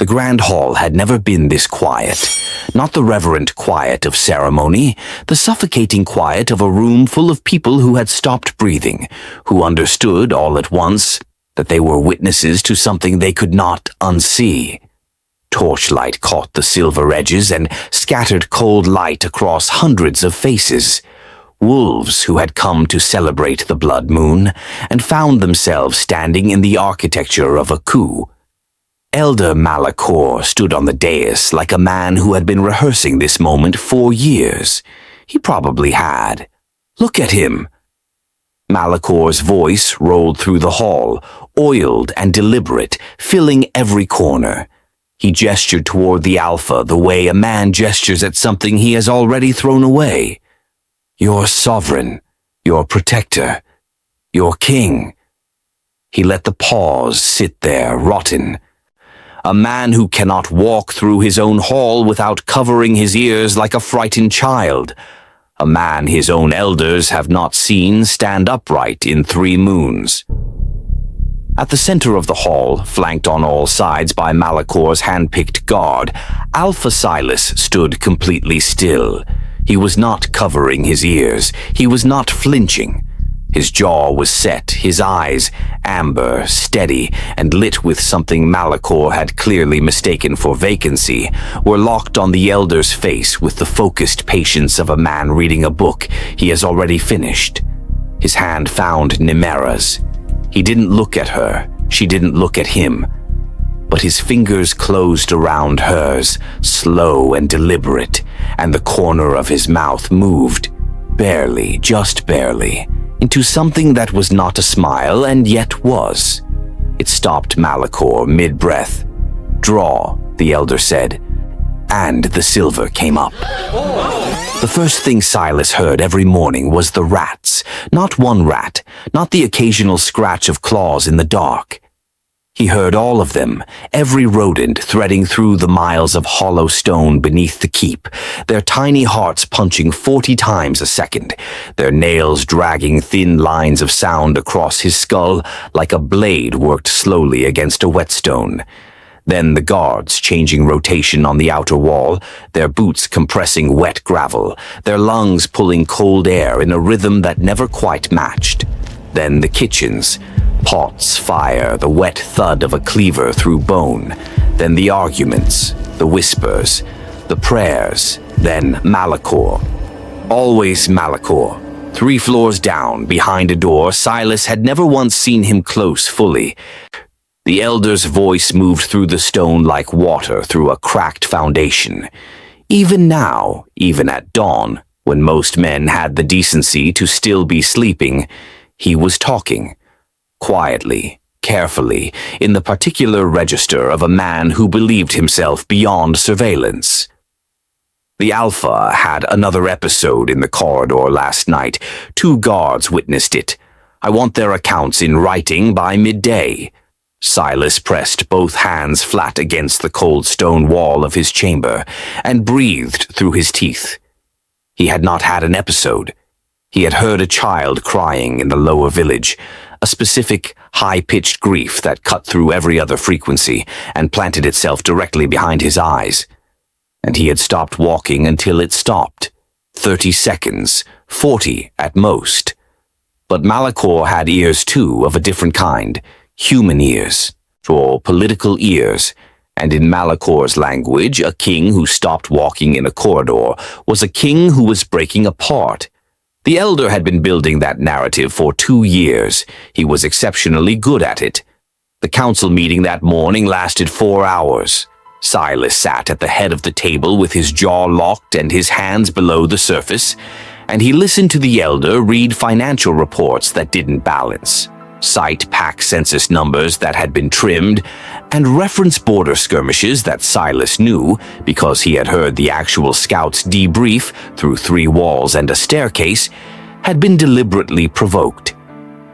grand hall had never been this quiet. Not the reverent quiet of ceremony, the suffocating quiet of a room full of people who had stopped breathing, who understood all at once that they were witnesses to something they could not unsee. Torchlight caught the silver edges and scattered cold light across hundreds of faces. Wolves who had come to celebrate the blood moon and found themselves standing in the architecture of a coup. Elder Malakor stood on the dais like a man who had been rehearsing this moment for years. He probably had. Look at him. Malakor's voice rolled through the hall, oiled and deliberate, filling every corner. He gestured toward the Alpha the way a man gestures at something he has already thrown away. Your sovereign, your protector, your king. He let the pause sit there, rotten. A man who cannot walk through his own hall without covering his ears like a frightened child. A man his own elders have not seen stand upright in 3 moons. At the center of the hall, flanked on all sides by Malakor's hand-picked guard, Alpha Silas stood completely still. He was not covering his ears. He was not flinching. His jaw was set, his eyes, amber, steady, and lit with something Malakor had clearly mistaken for vacancy, were locked on the elder's face with the focused patience of a man reading a book he has already finished. His hand found Nymera's. He didn't look at her. She didn't look at him. But his fingers closed around hers, slow and deliberate, and the corner of his mouth moved, barely, just barely, into something that was not a smile and yet was. It stopped Malakor mid-breath. Draw, the elder said, and the silver came up. The first thing Silas heard every morning was the rats. Not one rat, not the occasional scratch of claws in the dark. He heard all of them, every rodent threading through the miles of hollow stone beneath the keep, their tiny hearts punching 40 times a second, their nails dragging thin lines of sound across his skull like a blade worked slowly against a whetstone. Then the guards changing rotation on the outer wall, their boots compressing wet gravel, their lungs pulling cold air in a rhythm that never quite matched. Then the kitchens, pots, fire, the wet thud of a cleaver through bone. Then the arguments, the whispers, the prayers. Then Malakor. Always Malakor. 3 floors down, behind a door, Silas had never once seen him close fully. The elder's voice moved through the stone like water through a cracked foundation. Even now, even at dawn, when most men had the decency to still be sleeping, he was talking. Quietly, carefully, in the particular register of a man who believed himself beyond surveillance. The Alpha had another episode in the corridor last night. 2 guards witnessed it. I want their accounts in writing by midday. Silas pressed both hands flat against the cold stone wall of his chamber and breathed through his teeth. He had not had an episode. He had heard a child crying in the lower village, a specific, high-pitched grief that cut through every other frequency and planted itself directly behind his eyes. And he had stopped walking until it stopped. 30 seconds, 40 at most. But Malakor had ears too, of a different kind, human ears, or political ears, and in Malakor's language, a king who stopped walking in a corridor was a king who was breaking apart. The elder had been building that narrative for 2 years. He was exceptionally good at it. The council meeting that morning lasted 4 hours. Silas sat at the head of the table with his jaw locked and his hands below the surface, and he listened to the elder read financial reports that didn't balance, cite pack census numbers that had been trimmed, and reference border skirmishes that Silas knew because he had heard the actual scouts debrief through 3 walls and a staircase, had been deliberately provoked.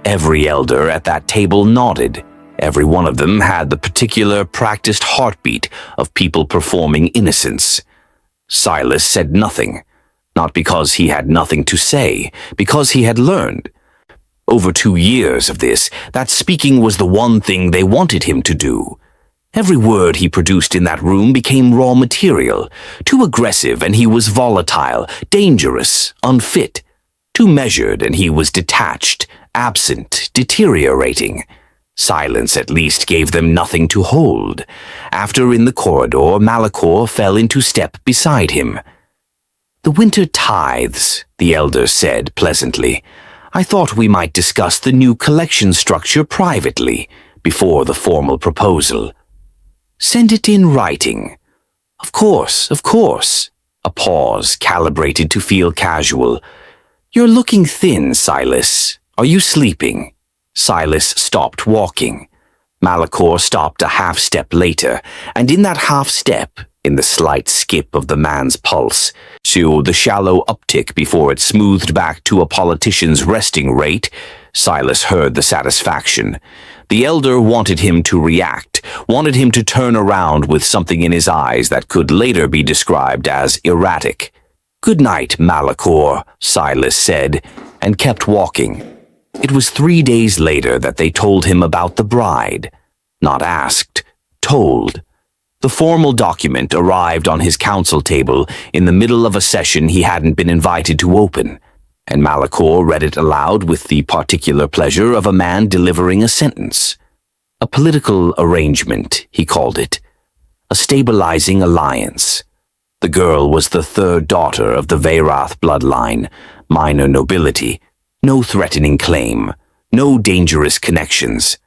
Every elder at that table nodded. Every one of them had the particular practiced heartbeat of people performing innocence. Silas said nothing, not because he had nothing to say, because he had learned. Over 2 years of this, that speaking was the one thing they wanted him to do. Every word he produced in that room became raw material. Too aggressive and he was volatile, dangerous, unfit. Too measured and he was detached, absent, deteriorating. Silence at least gave them nothing to hold. After in the corridor, Malakor fell into step beside him. "The winter tithes," the elder said pleasantly. "I thought we might discuss the new collection structure privately, before the formal proposal." "Send it in writing." Of course. A pause, calibrated to feel casual. "You're looking thin, Silas. Are you sleeping?" Silas stopped walking. Malakor stopped a half-step later, and in that half-step, in the slight skip of the man's pulse, to the shallow uptick before it smoothed back to a politician's resting rate, Silas heard the satisfaction. The elder wanted him to react, wanted him to turn around with something in his eyes that could later be described as erratic. "Good night, Malakor," Silas said, and kept walking. It was 3 days later that they told him about the bride. Not asked, told. The formal document arrived on his council table in the middle of a session he hadn't been invited to open, and Malakor read it aloud with the particular pleasure of a man delivering a sentence. A political arrangement, he called it. A stabilizing alliance. The girl was the third daughter of the Veyrath bloodline, minor nobility. No threatening claim, no dangerous connections.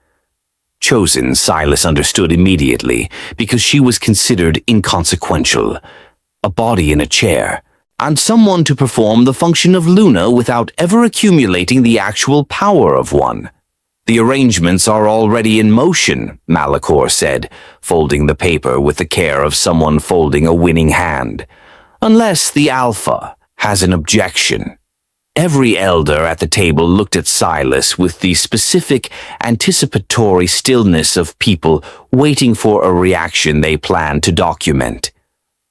Chosen, Silas understood immediately, because she was considered inconsequential. A body in a chair, and someone to perform the function of Luna without ever accumulating the actual power of one. "The arrangements are already in motion," Malakor said, folding the paper with the care of someone folding a winning hand. "Unless the Alpha has an objection." Every elder at the table looked at Silas with the specific, anticipatory stillness of people waiting for a reaction they planned to document.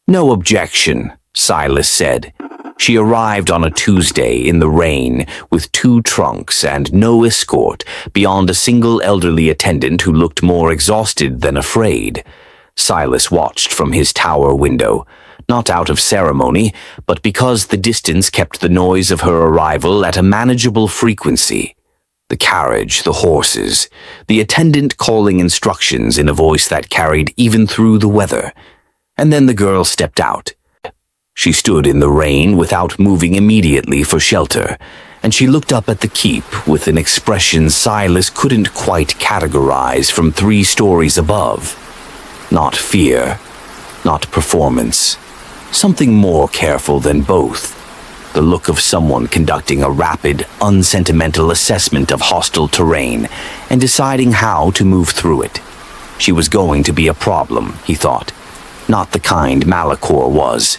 "No objection," Silas said. She arrived on a Tuesday in the rain with 2 trunks and no escort beyond a single elderly attendant who looked more exhausted than afraid. Silas watched from his tower window. Not out of ceremony, but because the distance kept the noise of her arrival at a manageable frequency. The carriage, the horses, the attendant calling instructions in a voice that carried even through the weather. And then the girl stepped out. She stood in the rain without moving immediately for shelter, and she looked up at the keep with an expression Silas couldn't quite categorize from 3 stories above. Not fear, not performance. Something more careful than both. The look of someone conducting a rapid, unsentimental assessment of hostile terrain and deciding how to move through it. She was going to be a problem, he thought. Not the kind Malakor was.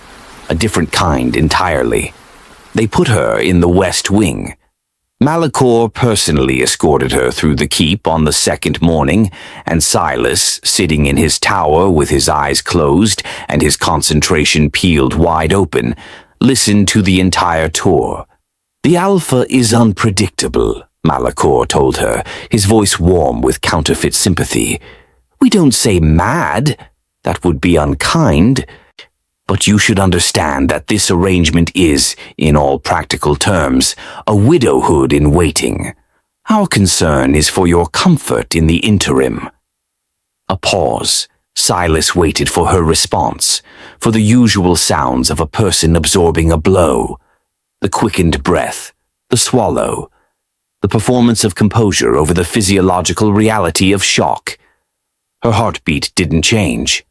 A different kind entirely. They put her in the West Wing. Malakor personally escorted her through the keep on the 2nd morning, and Silas, sitting in his tower with his eyes closed and his concentration peeled wide open, listened to the entire tour. "The Alpha is unpredictable," Malakor told her, his voice warm with counterfeit sympathy. "We don't say mad. That would be unkind. But you should understand that this arrangement is, in all practical terms, a widowhood in waiting. Our concern is for your comfort in the interim." A pause. Silas waited for her response, for the usual sounds of a person absorbing a blow. The quickened breath, the swallow, the performance of composure over the physiological reality of shock. Her heartbeat didn't change.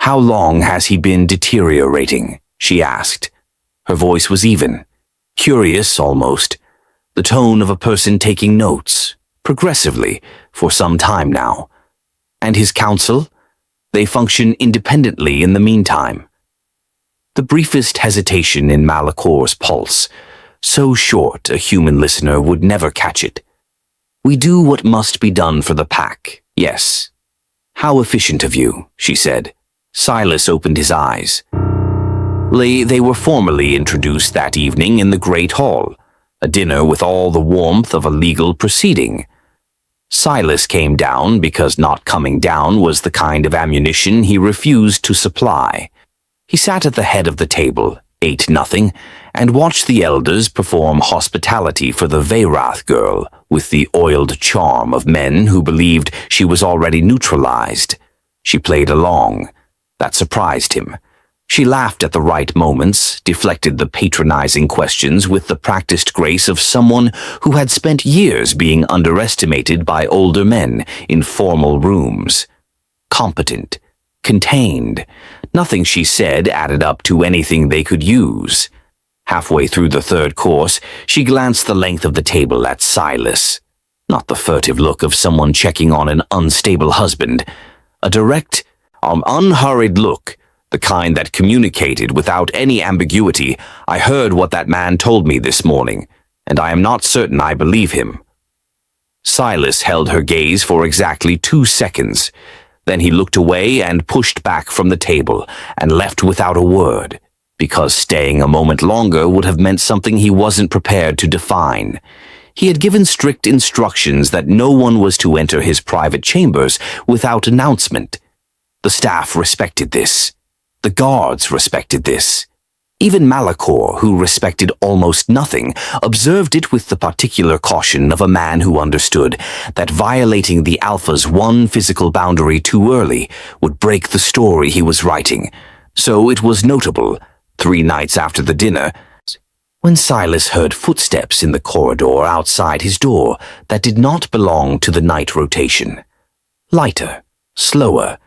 "How long has he been deteriorating?" she asked. Her voice was even, curious almost, the tone of a person taking notes, progressively, for some time now. "And his counsel? They function independently in the meantime." The briefest hesitation in Malakor's pulse, so short a human listener would never catch it. "We do what must be done for the pack, yes." "How efficient of you," she said. Silas opened his eyes. They were formally introduced that evening in the Great Hall, a dinner with all the warmth of a legal proceeding. Silas came down because not coming down was the kind of ammunition he refused to supply. He sat at the head of the table, ate nothing, and watched the elders perform hospitality for the Veyrath girl with the oiled charm of men who believed she was already neutralized. She played along. That surprised him. She laughed at the right moments, deflected the patronizing questions with the practiced grace of someone who had spent years being underestimated by older men in formal rooms. Competent, contained. Nothing she said added up to anything they could use. Halfway through the third course, she glanced the length of the table at Silas. Not the furtive look of someone checking on an unstable husband. A direct, unhurried look, the kind that communicated without any ambiguity. I heard what that man told me this morning, and I am not certain I believe him. Silas held her gaze for exactly 2 seconds. Then he looked away and pushed back from the table and left without a word, because staying a moment longer would have meant something he wasn't prepared to define. He had given strict instructions that no one was to enter his private chambers without announcement. The staff respected this. The guards respected this. Even Malakor, who respected almost nothing, observed it with the particular caution of a man who understood that violating the Alpha's one physical boundary too early would break the story he was writing. So it was notable, 3 nights after the dinner, when Silas heard footsteps in the corridor outside his door that did not belong to the night rotation. Lighter, slower.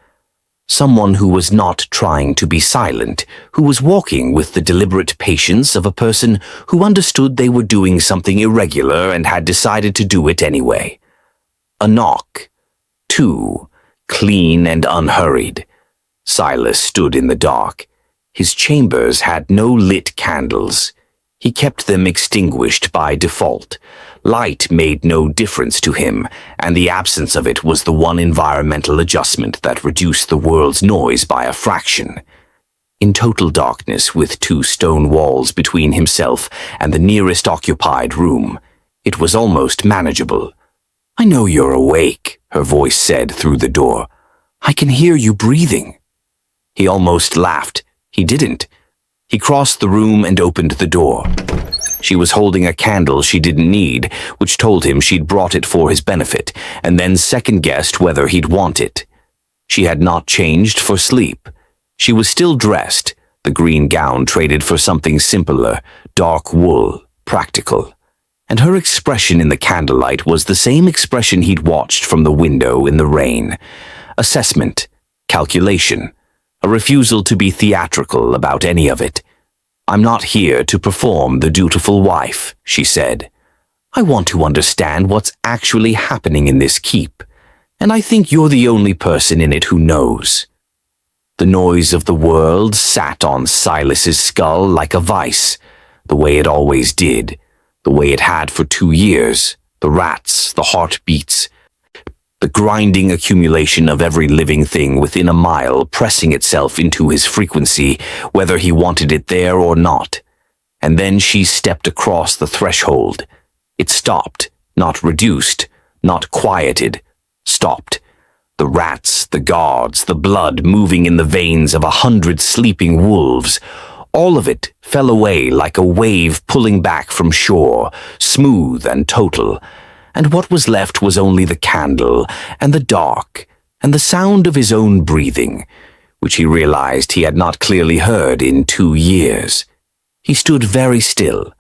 Someone who was not trying to be silent, who was walking with the deliberate patience of a person who understood they were doing something irregular and had decided to do it anyway. A knock. 2, clean and unhurried. Silas stood in the dark. His chambers had no lit candles. He kept them extinguished by default. Light made no difference to him, and the absence of it was the one environmental adjustment that reduced the world's noise by a fraction. In total darkness, with 2 stone walls between himself and the nearest occupied room, it was almost manageable. "I know you're awake," her voice said through the door. "I can hear you breathing." He almost laughed. He didn't. He crossed the room and opened the door. She was holding a candle she didn't need, which told him she'd brought it for his benefit, and then second-guessed whether he'd want it. She had not changed for sleep. She was still dressed, the green gown traded for something simpler, dark wool, practical. And her expression in the candlelight was the same expression he'd watched from the window in the rain. Assessment, calculation, a refusal to be theatrical about any of it. "I'm not here to perform the dutiful wife," she said. "I want to understand what's actually happening in this keep, and I think you're the only person in it who knows." The noise of the world sat on Silas's skull like a vice, the way it always did, the way it had for 2 years, the rats, the heartbeats, the grinding accumulation of every living thing within a mile pressing itself into his frequency, whether he wanted it there or not. And then she stepped across the threshold. It stopped, not reduced, not quieted, stopped. The rats, the guards, the blood moving in the veins of 100 sleeping wolves, all of it fell away like a wave pulling back from shore, smooth and total. And what was left was only the candle, and the dark, and the sound of his own breathing, which he realized he had not clearly heard in 2 years. He stood very still.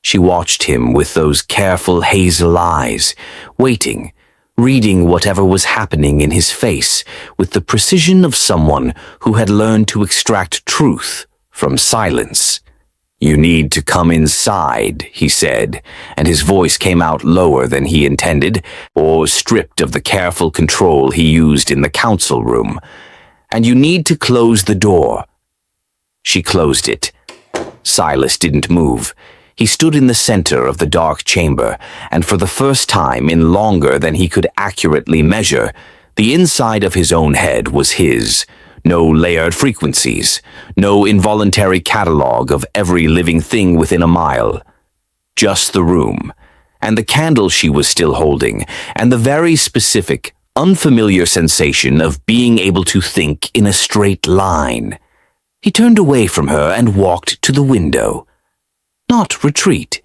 She watched him with those careful hazel eyes, waiting, reading whatever was happening in his face with the precision of someone who had learned to extract truth from silence. "You need to come inside," he said, and his voice came out lower than he intended, or stripped of the careful control he used in the council room. "And you need to close the door." She closed it. Silas didn't move. He stood in the center of the dark chamber, and for the first time in longer than he could accurately measure, the inside of his own head was his. No layered frequencies, no involuntary catalog of every living thing within a mile. Just the room, and the candle she was still holding, and the very specific, unfamiliar sensation of being able to think in a straight line. He turned away from her and walked to the window. Not retreat.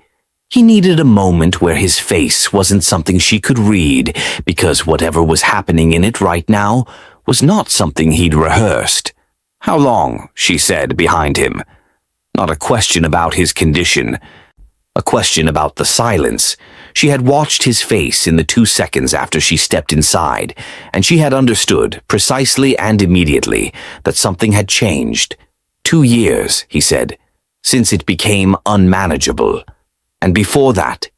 He needed a moment where his face wasn't something she could read, because whatever was happening in it right now was not something he'd rehearsed. "How long?" she said behind him. Not a question about his condition. A question about the silence. She had watched his face in the 2 seconds after she stepped inside, and she had understood, precisely and immediately, that something had changed. 2 years, he said, since it became unmanageable. And before that,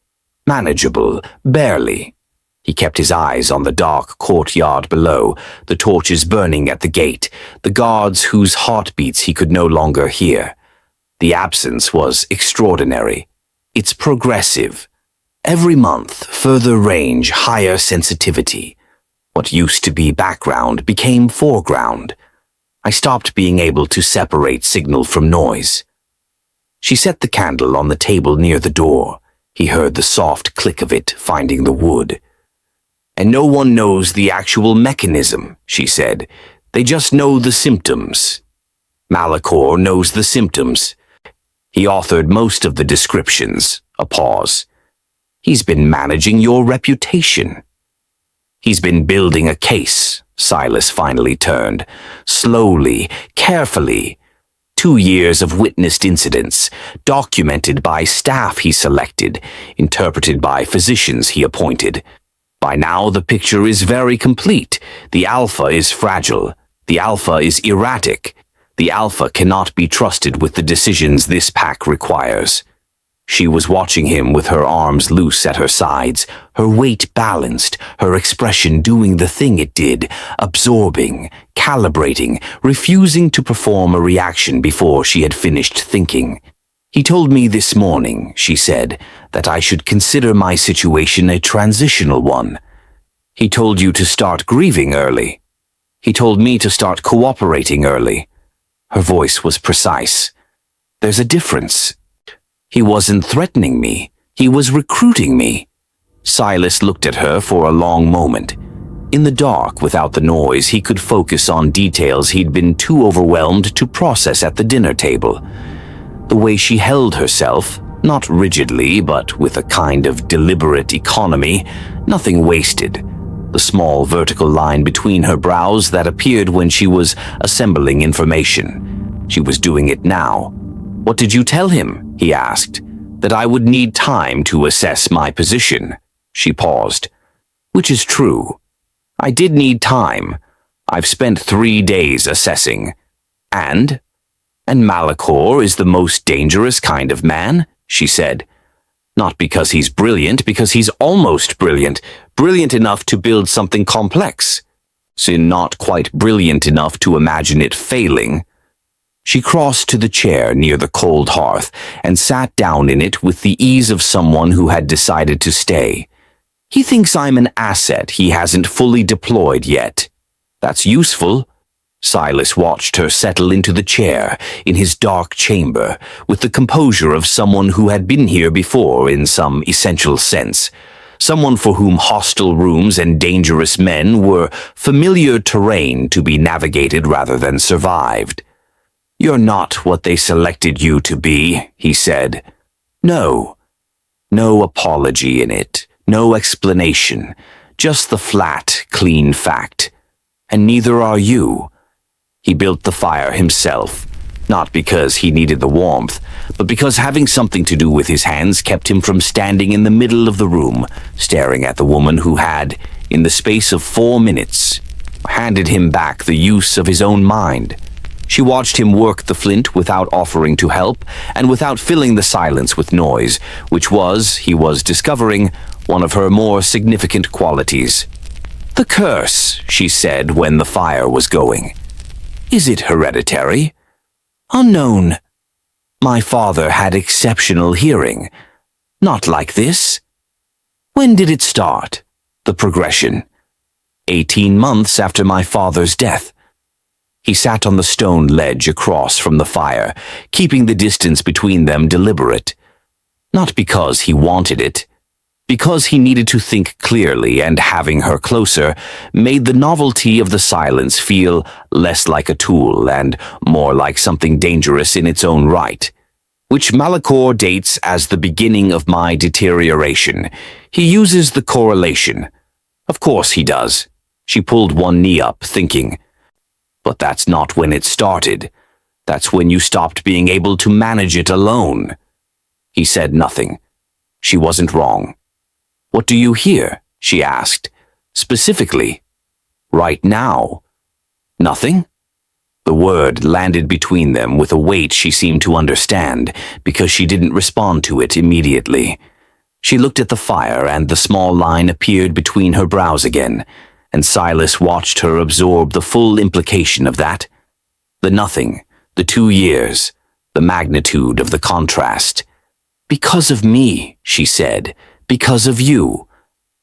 manageable, barely. He kept his eyes on the dark courtyard below, the torches burning at the gate, the guards whose heartbeats he could no longer hear. The absence was extraordinary. It's progressive. Every month, further range, higher sensitivity. What used to be background became foreground. I stopped being able to separate signal from noise. She set the candle on the table near the door. He heard the soft click of it finding the wood. "And no one knows the actual mechanism," she said. "They just know the symptoms. Malakor knows the symptoms. He authored most of the descriptions." A pause. "He's been managing your reputation." "He's been building a case," Silas finally turned. Slowly, carefully. 2 years of witnessed incidents, documented by staff he selected, interpreted by physicians he appointed. By now the picture is very complete. The Alpha is fragile. The Alpha is erratic. The Alpha cannot be trusted with the decisions this pack requires. She was watching him with her arms loose at her sides, her weight balanced, her expression doing the thing it did, absorbing, calibrating, refusing to perform a reaction before she had finished thinking. "He told me this morning," she said, "that I should consider my situation a transitional one. He told you to start grieving early. He told me to start cooperating early." Her voice was precise. "There's a difference. He wasn't threatening me. He was recruiting me." Silas looked at her for a long moment. In the dark, without the noise, he could focus on details he'd been too overwhelmed to process at the dinner table. The way she held herself, not rigidly, but with a kind of deliberate economy, nothing wasted. The small vertical line between her brows that appeared when she was assembling information. She was doing it now. "What did you tell him?" he asked. "That I would need time to assess my position." She paused. "Which is true. I did need time. I've spent 3 days assessing. And Malakor is the most dangerous kind of man," she said. "Not because he's brilliant, because he's almost brilliant. Brilliant enough to build something complex. So not quite brilliant enough to imagine it failing." She crossed to the chair near the cold hearth and sat down in it with the ease of someone who had decided to stay. "He thinks I'm an asset he hasn't fully deployed yet. That's useful." Silas watched her settle into the chair in his dark chamber with the composure of someone who had been here before in some essential sense. Someone for whom hostile rooms and dangerous men were familiar terrain to be navigated rather than survived. "You're not what they selected you to be," he said. "No. No apology in it, no explanation, just the flat, clean fact. And neither are you." He built the fire himself, not because he needed the warmth, but because having something to do with his hands kept him from standing in the middle of the room, staring at the woman who had, in the space of 4 minutes, handed him back the use of his own mind. She watched him work the flint without offering to help and without filling the silence with noise, which was, he was discovering, one of her more significant qualities. "The curse," she said when the fire was going. "Is it hereditary?" "Unknown. My father had exceptional hearing. Not like this." "When did it start?" "The progression." 18 months after my father's death." He sat on the stone ledge across from the fire, keeping the distance between them deliberate. Not because he wanted it, because he needed to think clearly, and having her closer made the novelty of the silence feel less like a tool and more like something dangerous in its own right, which Malakor dates as the beginning of my deterioration. He uses the correlation. Of course he does. She pulled one knee up, thinking, but that's not when it started. That's when you stopped being able to manage it alone. He said nothing. She wasn't wrong. What do you hear? She asked. Specifically. Right now. Nothing? The word landed between them with a weight she seemed to understand, because she didn't respond to it immediately. She looked at the fire, and the small line appeared between her brows again, and Silas watched her absorb the full implication of that. The nothing, the 2 years, the magnitude of the contrast. Because of me, she said. Because of you.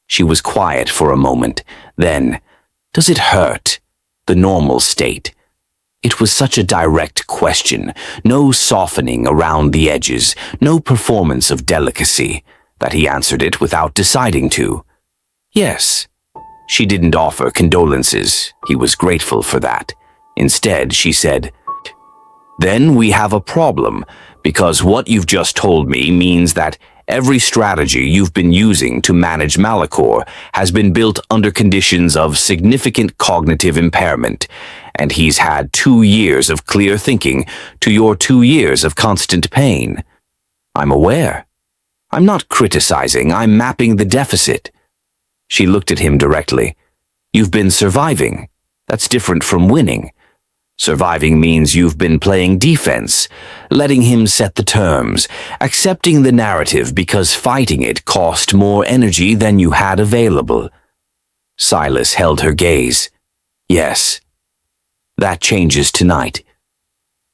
She was quiet for a moment. Then, does it hurt? The normal state. It was such a direct question, no softening around the edges, no performance of delicacy, that he answered it without deciding to. Yes. She didn't offer condolences. He was grateful for that. Instead, she said, then we have a problem, because what you've just told me means that every strategy you've been using to manage Malakor has been built under conditions of significant cognitive impairment, and he's had 2 years of clear thinking to your 2 years of constant pain. I'm aware. I'm not criticizing, I'm mapping the deficit. She looked at him directly. You've been surviving. That's different from winning. Surviving means you've been playing defense, letting him set the terms, accepting the narrative because fighting it cost more energy than you had available. Silas held her gaze. Yes. That changes tonight.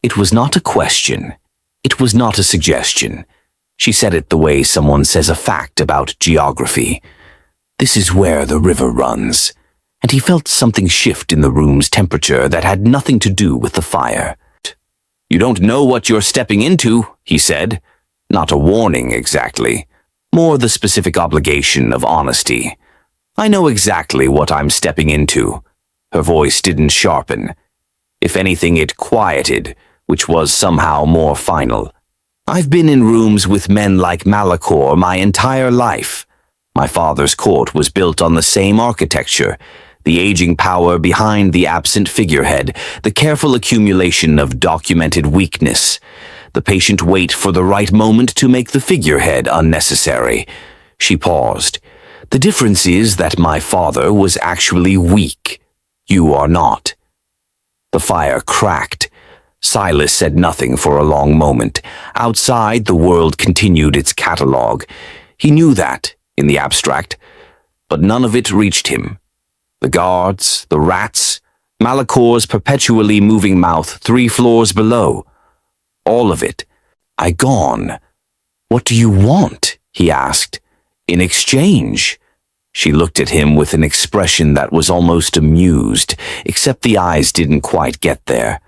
It was not a question. It was not a suggestion. She said it the way someone says a fact about geography. This is where the river runs. And he felt something shift in the room's temperature that had nothing to do with the fire. You don't know what you're stepping into, he said. Not a warning, exactly. More the specific obligation of honesty. I know exactly what I'm stepping into. Her voice didn't sharpen. If anything, it quieted, which was somehow more final. I've been in rooms with men like Malakor my entire life. My father's court was built on the same architecture, the aging power behind the absent figurehead, the careful accumulation of documented weakness, the patient wait for the right moment to make the figurehead unnecessary. She paused. The difference is that my father was actually weak. You are not. The fire cracked. Silas said nothing for a long moment. Outside, the world continued its catalogue. He knew that, in the abstract, but none of it reached him. The guards, the rats, Malakor's perpetually moving mouth 3 floors below. All of it. I gone. What do you want? He asked. In exchange. She looked at him with an expression that was almost amused, except the eyes didn't quite get there.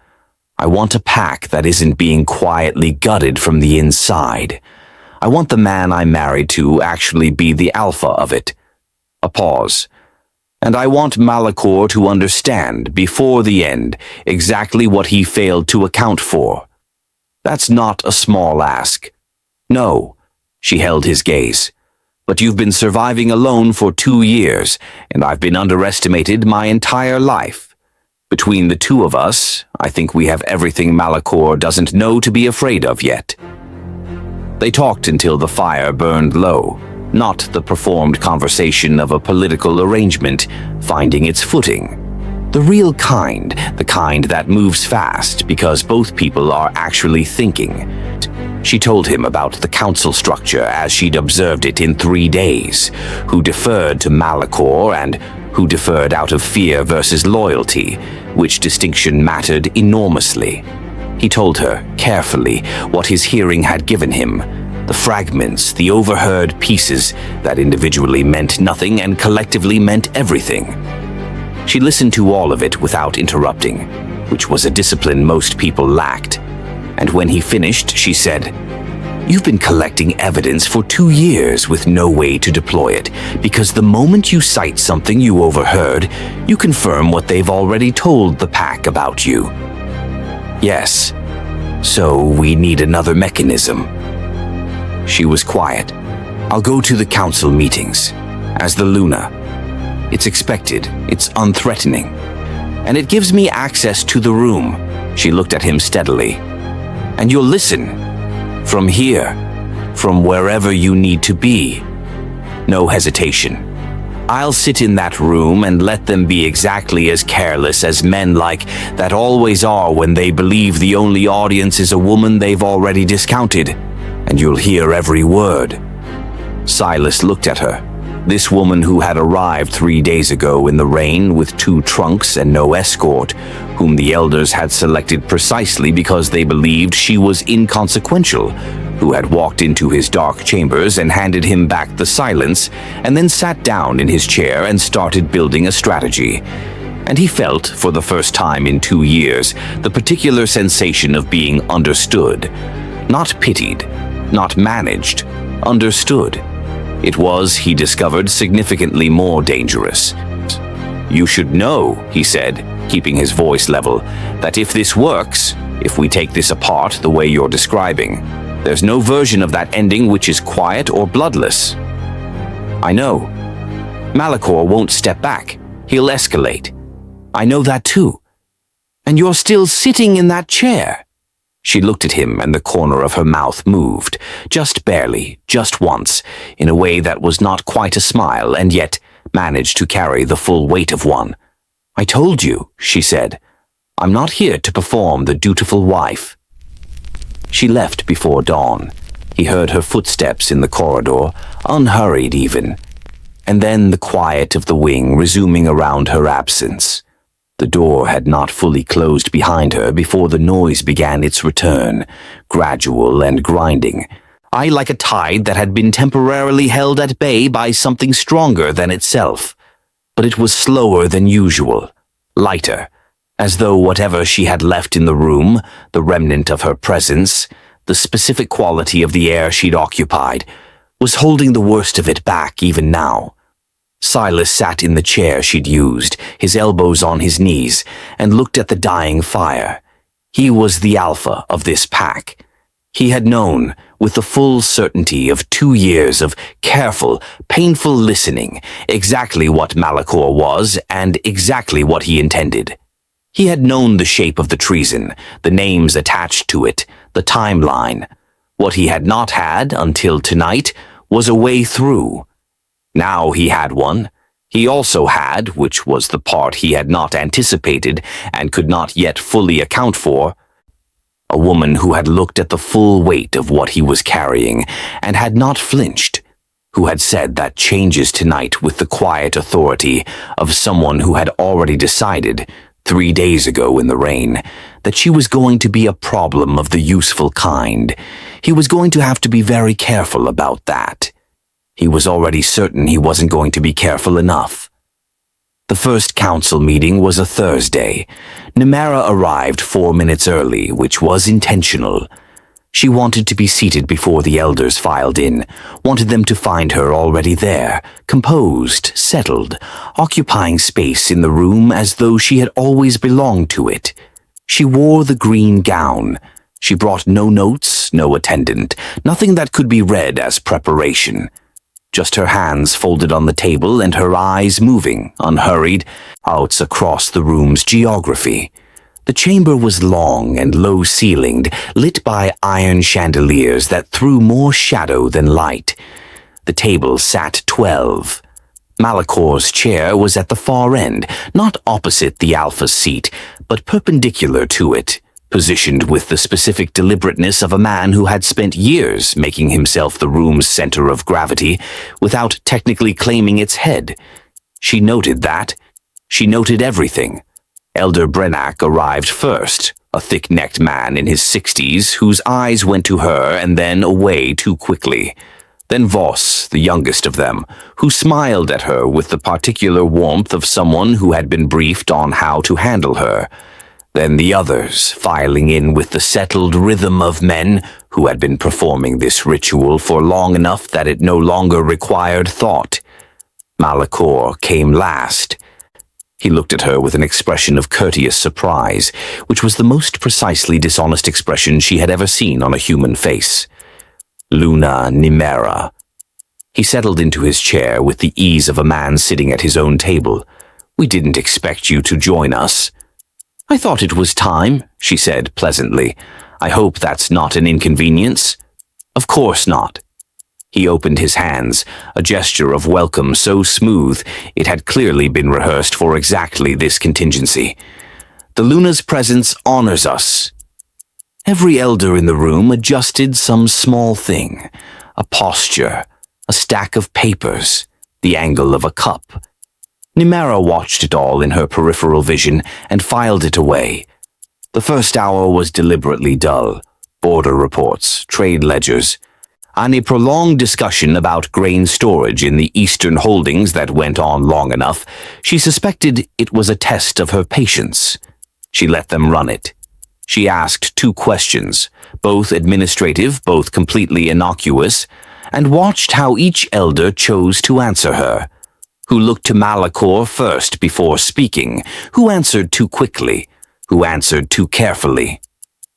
I want a pack that isn't being quietly gutted from the inside. I want the man I married to actually be the alpha of it. A pause. And I want Malakor to understand, before the end, exactly what he failed to account for. That's not a small ask. No, she held his gaze. But you've been surviving alone for 2 years, and I've been underestimated my entire life. Between the two of us, I think we have everything Malakor doesn't know to be afraid of yet. They talked until the fire burned low. Not the performed conversation of a political arrangement finding its footing. The real kind, the kind that moves fast because both people are actually thinking. She told him about the council structure as she'd observed it in 3 days, who deferred to Malakor and who deferred out of fear versus loyalty, which distinction mattered enormously. He told her, carefully, what his hearing had given him. The fragments, the overheard pieces that individually meant nothing and collectively meant everything. She listened to all of it without interrupting, which was a discipline most people lacked. And when he finished, she said, You've been collecting evidence for 2 years with no way to deploy it, because the moment you cite something you overheard, you confirm what they've already told the pack about you. Yes, so we need another mechanism. She was quiet. I'll go to the council meetings. As the Luna. It's expected, it's unthreatening. And it gives me access to the room. She looked at him steadily. And you'll listen. From here. From wherever you need to be. No hesitation. I'll sit in that room and let them be exactly as careless as men like that always are when they believe the only audience is a woman they've already discounted. And you'll hear every word. Silas looked at her. This woman who had arrived 3 days ago in the rain with 2 trunks and no escort, whom the elders had selected precisely because they believed she was inconsequential, who had walked into his dark chambers and handed him back the silence, and then sat down in his chair and started building a strategy. And he felt, for the first time in 2 years, the particular sensation of being understood. Not pitied, not managed, understood. It was, he discovered, significantly more dangerous. You should know, he said, keeping his voice level, that if this works, if we take this apart the way you're describing, there's no version of that ending which is quiet or bloodless. I know. Malakor won't step back. He'll escalate. I know that too. And you're still sitting in that chair. She looked at him and the corner of her mouth moved, just barely, just once, in a way that was not quite a smile and yet managed to carry the full weight of one. I told you, she said. I'm not here to perform the dutiful wife. She left before dawn. He heard her footsteps in the corridor, unhurried even, and then the quiet of the wing resuming around her absence. The door had not fully closed behind her before the noise began its return, gradual and grinding, like a tide that had been temporarily held at bay by something stronger than itself. But it was slower than usual, lighter, as though whatever she had left in the room, the remnant of her presence, the specific quality of the air she'd occupied, was holding the worst of it back even now. Silas sat in the chair she'd used, his elbows on his knees, and looked at the dying fire. He was the alpha of this pack. He had known, with the full certainty of 2 years of careful, painful listening, exactly what Malakor was and exactly what he intended. He had known the shape of the treason, the names attached to it, the timeline. What he had not had, until tonight, was a way through. Now he had one. He also had, which was the part he had not anticipated and could not yet fully account for, a woman who had looked at the full weight of what he was carrying and had not flinched, who had said that changes tonight with the quiet authority of someone who had already decided, 3 days ago in the rain, that she was going to be a problem of the useful kind. He was going to have to be very careful about that. He was already certain he wasn't going to be careful enough. The first council meeting was a Thursday. Nymera arrived 4 minutes early, which was intentional. She wanted to be seated before the elders filed in, wanted them to find her already there, composed, settled, occupying space in the room as though she had always belonged to it. She wore the green gown. She brought no notes, no attendant, nothing that could be read as preparation. Just her hands folded on the table and her eyes moving, unhurried, out across the room's geography. The chamber was long and low-ceilinged, lit by iron chandeliers that threw more shadow than light. The table sat 12. Malakor's chair was at the far end, not opposite the Alpha's seat, but perpendicular to it, positioned with the specific deliberateness of a man who had spent years making himself the room's center of gravity without technically claiming its head. She noted that. She noted everything. Elder Malakor arrived first, a thick-necked man in his 60s whose eyes went to her and then away too quickly. Then Voss, the youngest of them, who smiled at her with the particular warmth of someone who had been briefed on how to handle her. Then the others, filing in with the settled rhythm of men who had been performing this ritual for long enough that it no longer required thought. Malakor came last. He looked at her with an expression of courteous surprise, which was the most precisely dishonest expression she had ever seen on a human face. Luna Nymera. He settled into his chair with the ease of a man sitting at his own table. We didn't expect you to join us. I thought it was time, she said pleasantly. I hope that's not an inconvenience. Of course not. He opened his hands, a gesture of welcome so smooth it had clearly been rehearsed for exactly this contingency. The Luna's presence honors us. Every elder in the room adjusted some small thing, a posture, a stack of papers, the angle of a cup. Nymera watched it all in her peripheral vision and filed it away. The first hour was deliberately dull. Border reports, trade ledgers, and a prolonged discussion about grain storage in the eastern holdings that went on long enough. She suspected it was a test of her patience. She let them run it. She asked 2 questions, both administrative, both completely innocuous, and watched how each elder chose to answer her. Who looked to Malakor first before speaking, who answered too quickly, who answered too carefully.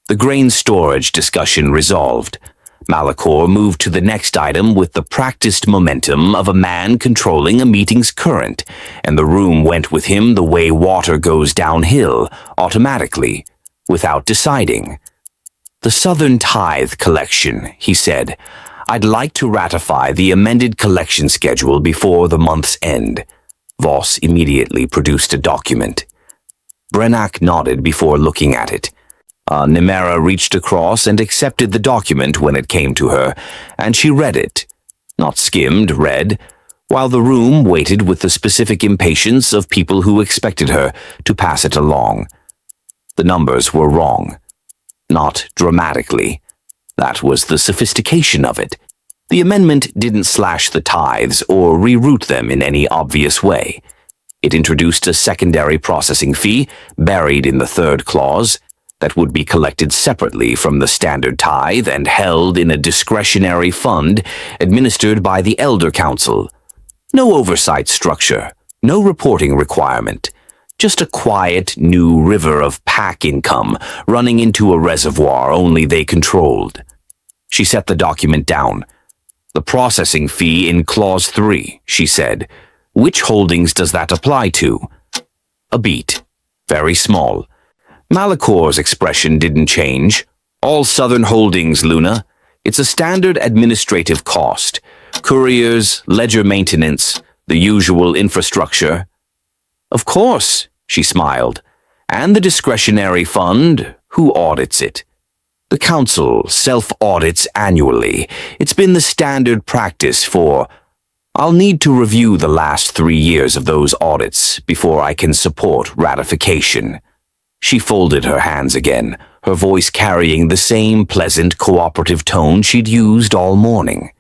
The grain storage discussion resolved. Malakor moved to the next item with the practiced momentum of a man controlling a meeting's current, and the room went with him the way water goes downhill, automatically, without deciding. The Southern Tithe Collection, he said. I'd like to ratify the amended collection schedule before the month's end. Voss immediately produced a document. Brenak nodded before looking at it. Nymera reached across and accepted the document when it came to her, and she read it. Not skimmed, read, while the room waited with the specific impatience of people who expected her to pass it along. The numbers were wrong. Not dramatically. That was the sophistication of it. The amendment didn't slash the tithes or reroute them in any obvious way. It introduced a secondary processing fee, buried in the 3rd clause, that would be collected separately from the standard tithe and held in a discretionary fund administered by the Elder Council. No oversight structure, no reporting requirement. Just a quiet, new river of PAC income running into a reservoir only they controlled. She set the document down. The processing fee in Clause 3, she said. Which holdings does that apply to? A beat. Very small. Malakor's expression didn't change. All Southern holdings, Luna. It's a standard administrative cost. Couriers, ledger maintenance, the usual infrastructure. Of course, she smiled. And the discretionary fund, who audits it? The council self-audits annually. It's been the standard practice for... I'll need to review the last 3 years of those audits before I can support ratification. She folded her hands again, her voice carrying the same pleasant, cooperative tone she'd used all morning.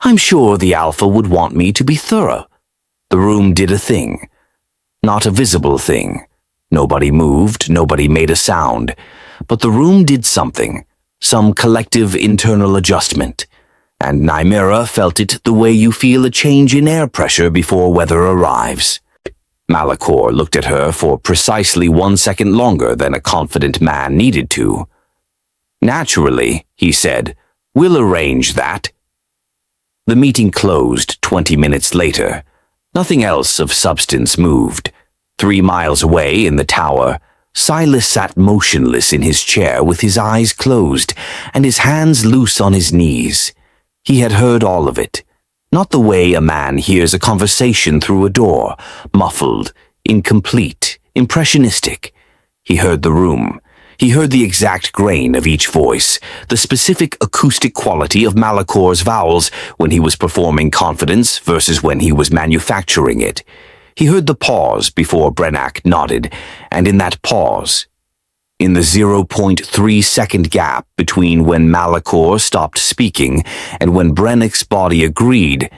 I'm sure the Alpha would want me to be thorough. The room did a thing. Not a visible thing. Nobody moved, nobody made a sound. But the room did something, some collective internal adjustment. And Nymera felt it the way you feel a change in air pressure before weather arrives. Malakor looked at her for precisely 1 second longer than a confident man needed to. Naturally, he said, we'll arrange that. The meeting closed 20 minutes later. Nothing else of substance moved. 3 miles away in the tower, Silas sat motionless in his chair with his eyes closed and his hands loose on his knees. He had heard all of it. Not the way a man hears a conversation through a door, muffled, incomplete, impressionistic. He heard the room. He heard the exact grain of each voice, the specific acoustic quality of Malakor's vowels when he was performing confidence versus when he was manufacturing it. He heard the pause before Brenak nodded, and in that pause, in the 0.3 second gap between when Malakor stopped speaking and when Brennak's body agreed,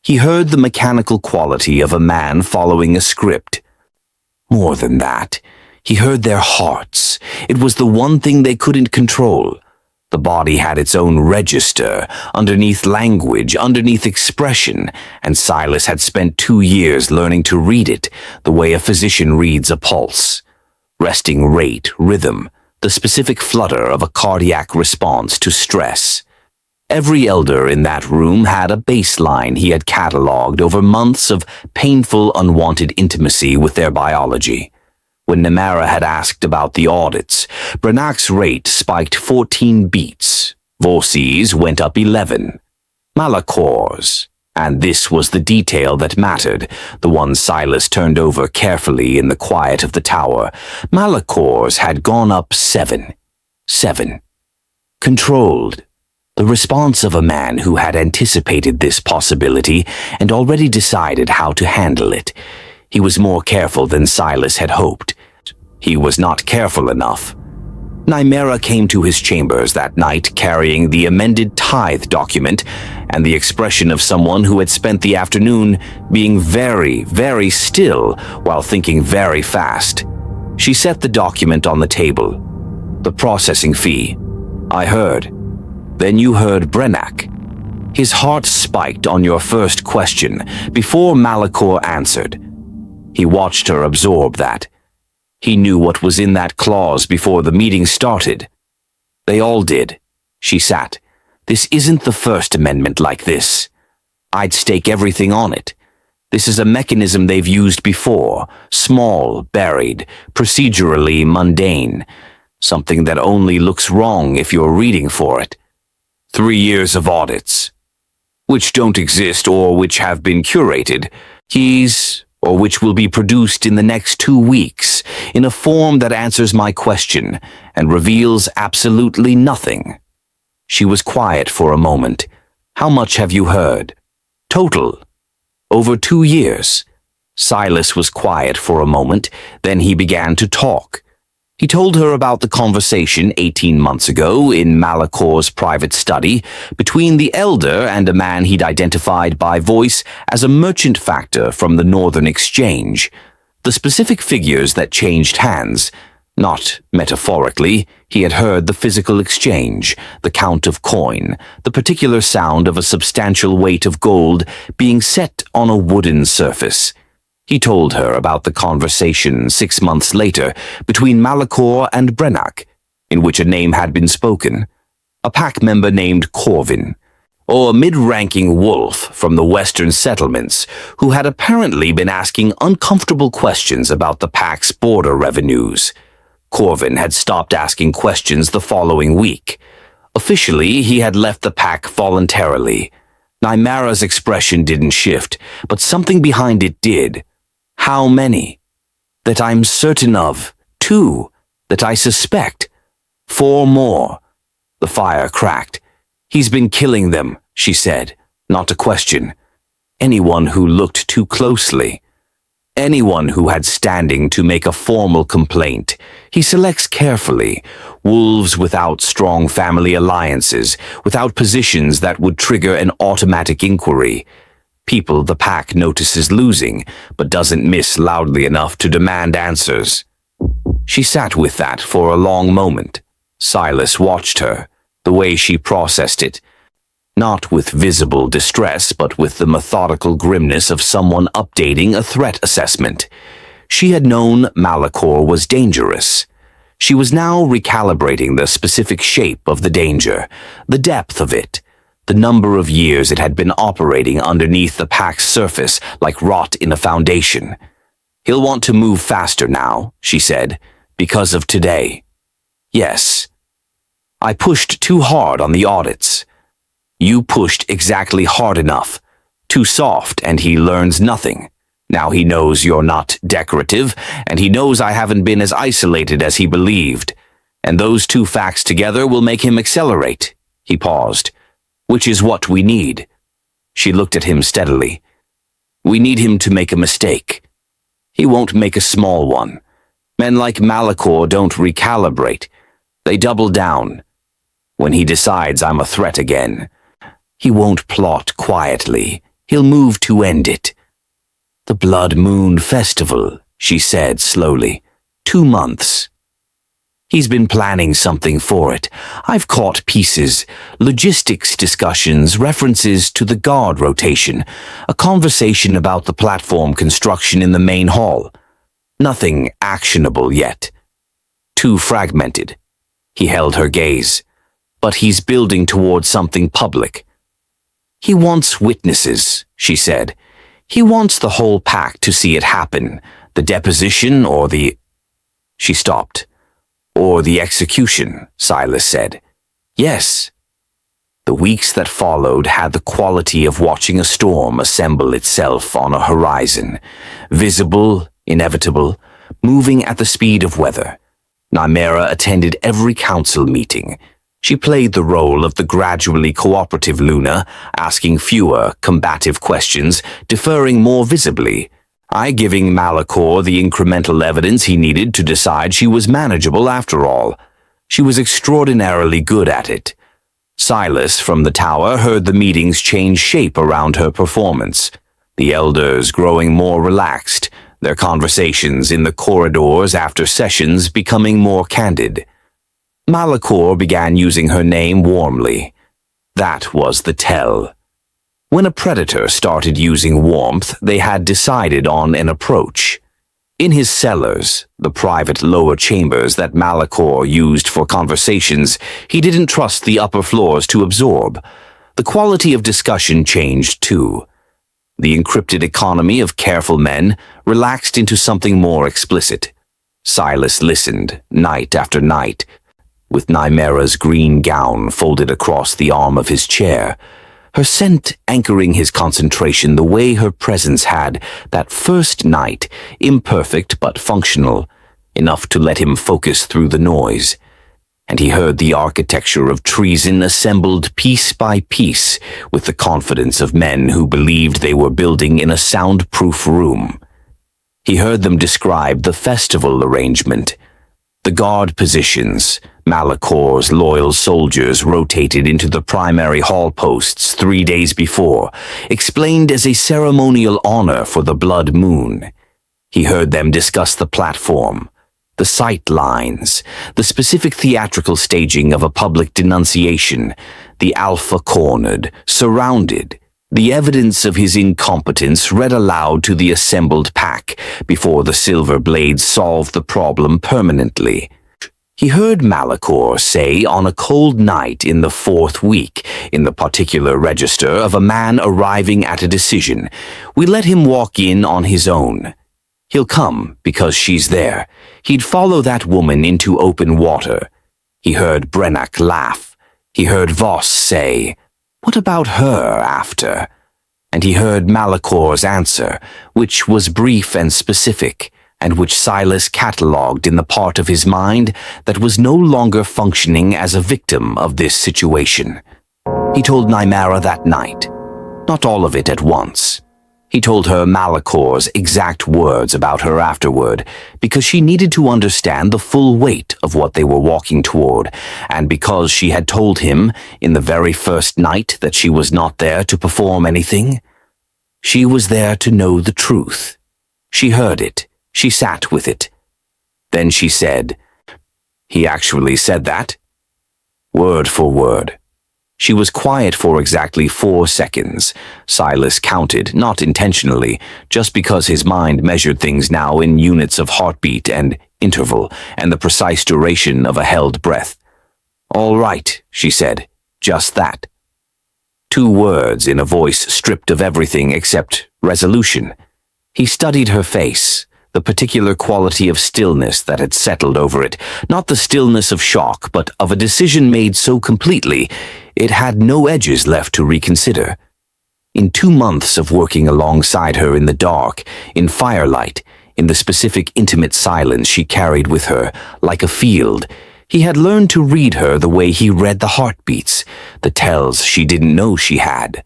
he heard the mechanical quality of a man following a script. More than that, He heard their hearts. It was the one thing they couldn't control. The body had its own register, underneath language, underneath expression, and Silas had spent 2 years learning to read it, the way a physician reads a pulse. Resting rate, rhythm, the specific flutter of a cardiac response to stress. Every elder in that room had a baseline he had catalogued over months of painful, unwanted intimacy with their biology. When Nymera had asked about the audits, Brennach's rate spiked 14 beats. Vorsi's went up 11. Malakor's, and this was the detail that mattered, the one Silas turned over carefully in the quiet of the tower, Malakor's had gone up 7. 7. Controlled. The response of a man who had anticipated this possibility and already decided how to handle it. He was more careful than Silas had hoped. He was not careful enough. Nymera came to his chambers that night carrying the amended tithe document and the expression of someone who had spent the afternoon being very, very still while thinking very fast. She set the document on the table. The processing fee. I heard. Then you heard Brennach. His heart spiked on your first question before Malakor answered. He watched her absorb that. He knew what was in that clause before the meeting started. They all did. She sat. This isn't the First Amendment like this. I'd stake everything on it. This is a mechanism they've used before, small, buried, procedurally mundane, something that only looks wrong if you're reading for it. 3 years of audits, which don't exist or which have been curated, or which will be produced in the next 2 weeks in a form that answers my question and reveals absolutely nothing. She was quiet for a moment. How much have you heard? Total. Over 2 years. Silas was quiet for a moment, then he began to talk. He told her about the conversation 18 months ago in Malakor's private study between the elder and a man he'd identified by voice as a merchant factor from the Northern Exchange. The specific figures that changed hands. Not metaphorically, he had heard the physical exchange, the count of coin, the particular sound of a substantial weight of gold being set on a wooden surface. He told her about the conversation 6 months later between Malakor and Brennach, in which a name had been spoken, a pack member named Corvin, or a mid-ranking wolf from the western settlements who had apparently been asking uncomfortable questions about the pack's border revenues. Corvin had stopped asking questions the following week. Officially, he had left the pack voluntarily. Nymera's expression didn't shift, but something behind it did. How many? That I'm certain of. 2. That I suspect. 4 more. The fire cracked. He's been killing them, she said, not a question. Anyone who looked too closely. Anyone who had standing to make a formal complaint. He selects carefully. Wolves without strong family alliances, without positions that would trigger an automatic inquiry. People the pack notices losing, but doesn't miss loudly enough to demand answers. She sat with that for a long moment. Silas watched her, the way she processed it. Not with visible distress, but with the methodical grimness of someone updating a threat assessment. She had known Malakor was dangerous. She was now recalibrating the specific shape of the danger, the depth of it, the number of years it had been operating underneath the pack's surface like rot in a foundation. He'll want to move faster now, she said, because of today. Yes. I pushed too hard on the audits. You pushed exactly hard enough. Too soft, and he learns nothing. Now he knows you're not decorative, and he knows I haven't been as isolated as he believed. And those 2 facts together will make him accelerate. He paused. Which is what we need. She looked at him steadily. We need him to make a mistake. He won't make a small one. Men like Malakor don't recalibrate. They double down. When he decides I'm a threat again, he won't plot quietly. He'll move to end it. The Blood Moon Festival, she said slowly. 2 months. He's been planning something for it. I've caught pieces, logistics discussions, references to the guard rotation, a conversation about the platform construction in the main hall. Nothing actionable yet. Too fragmented. He held her gaze. But he's building towards something public. He wants witnesses, she said. He wants the whole pack to see it happen, the deposition or the... She stopped. Or the execution, Silas said. Yes. The weeks that followed had the quality of watching a storm assemble itself on a horizon, visible, inevitable, moving at the speed of weather. Nymera attended every council meeting. She played the role of the gradually cooperative Luna, asking fewer, combative questions, deferring more visibly. I giving Malakor the incremental evidence he needed to decide she was manageable after all. She was extraordinarily good at it. Silas from the tower heard the meetings change shape around her performance, the elders growing more relaxed, their conversations in the corridors after sessions becoming more candid. Malakor began using her name warmly. That was the tell. When a predator started using warmth, they had decided on an approach. In his cellars, the private lower chambers that Malakor used for conversations, he didn't trust the upper floors to absorb. The quality of discussion changed too. The encrypted economy of careful men relaxed into something more explicit. Silas listened, night after night, with Nymera's green gown folded across the arm of his chair, her scent anchoring his concentration the way her presence had that first night, imperfect but functional, enough to let him focus through the noise. And he heard the architecture of treason assembled piece by piece with the confidence of men who believed they were building in a soundproof room. He heard them describe the festival arrangement, the guard positions. Malakor's loyal soldiers rotated into the primary hall posts 3 days before, explained as a ceremonial honor for the blood moon. He heard them discuss the platform, the sight lines, the specific theatrical staging of a public denunciation, the alpha cornered, surrounded, the evidence of his incompetence read aloud to the assembled pack before the silver blades solved the problem permanently. He heard Malakor say on a cold night in the 4th week, in the particular register of a man arriving at a decision, we let him walk in on his own. He'll come because she's there. He'd follow that woman into open water. He heard Brennak laugh. He heard Voss say, "What about her after?" And he heard Malakor's answer, which was brief and specific, and which Silas catalogued in the part of his mind that was no longer functioning as a victim of this situation. He told Nymera that night, not all of it at once. He told her Malakor's exact words about her afterward, because she needed to understand the full weight of what they were walking toward, and because she had told him, in the very first night, that she was not there to perform anything. She was there to know the truth. She heard it. She sat with it. Then she said, "He actually said that?" Word for word. She was quiet for exactly 4 seconds. Silas counted, not intentionally, just because his mind measured things now in units of heartbeat and interval, and the precise duration of a held breath. "All right," she said, "just that." 2 words in a voice stripped of everything except resolution. He studied her face, the particular quality of stillness that had settled over it, not the stillness of shock, but of a decision made so completely it had no edges left to reconsider. In 2 months of working alongside her in the dark, in firelight, in the specific intimate silence she carried with her, like a field, he had learned to read her the way he read the heartbeats, the tells she didn't know she had.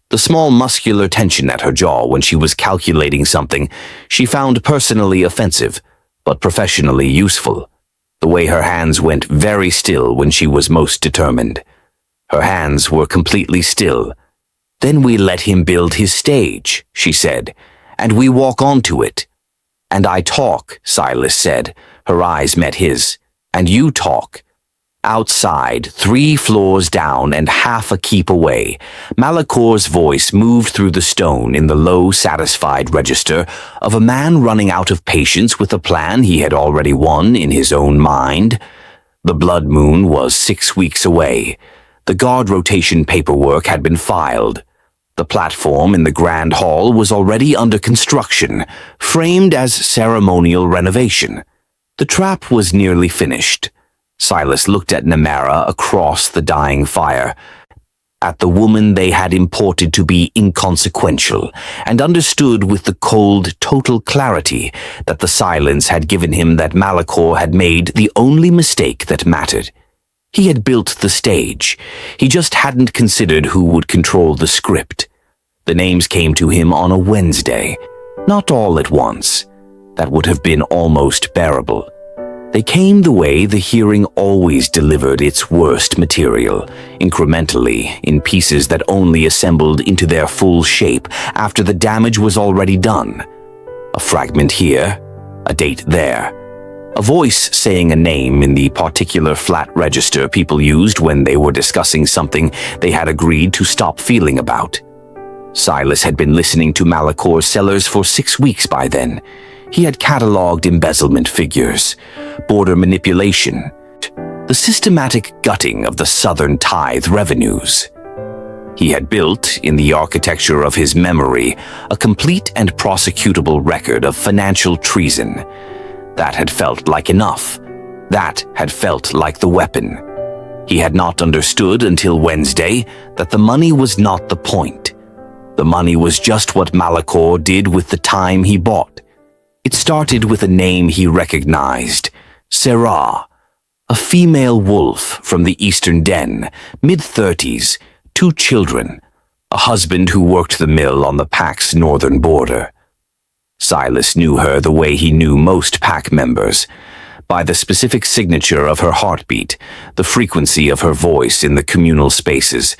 The small muscular tension at her jaw when she was calculating something she found personally offensive, but professionally useful. The way her hands went very still when she was most determined. Her hands were completely still. "Then we let him build his stage," she said, "and we walk onto it. "And I talk," Silas said. Her eyes met his. "And you talk." Outside, 3 floors down and half a keep away, Malakor's voice moved through the stone in the low, satisfied register of a man running out of patience with a plan he had already won in his own mind. The blood moon was 6 weeks away. The guard rotation paperwork had been filed. The platform in the grand hall was already under construction, framed as ceremonial renovation. The trap was nearly finished. Silas looked at Nymera across the dying fire, at the woman they had imported to be inconsequential, and understood with the cold, total clarity that the silence had given him that Malakor had made the only mistake that mattered. He had built the stage. He just hadn't considered who would control the script. The names came to him on a Wednesday, not all at once. That would have been almost bearable. They came the way the hearing always delivered its worst material, incrementally, in pieces that only assembled into their full shape after the damage was already done. A fragment here, a date there. A voice saying a name in the particular flat register people used when they were discussing something they had agreed to stop feeling about. Silas had been listening to Malakor's cellars for 6 weeks by then. He had catalogued embezzlement figures, border manipulation, the systematic gutting of the southern tithe revenues. He had built, in the architecture of his memory, a complete and prosecutable record of financial treason. That had felt like enough. That had felt like the weapon. He had not understood until Wednesday that the money was not the point. The money was just what Malakor did with the time he bought. It started with a name he recognized, Sarah, a female wolf from the eastern den, mid-30s, 2 children, a husband who worked the mill on the pack's northern border. Silas knew her the way he knew most pack members, by the specific signature of her heartbeat, the frequency of her voice in the communal spaces,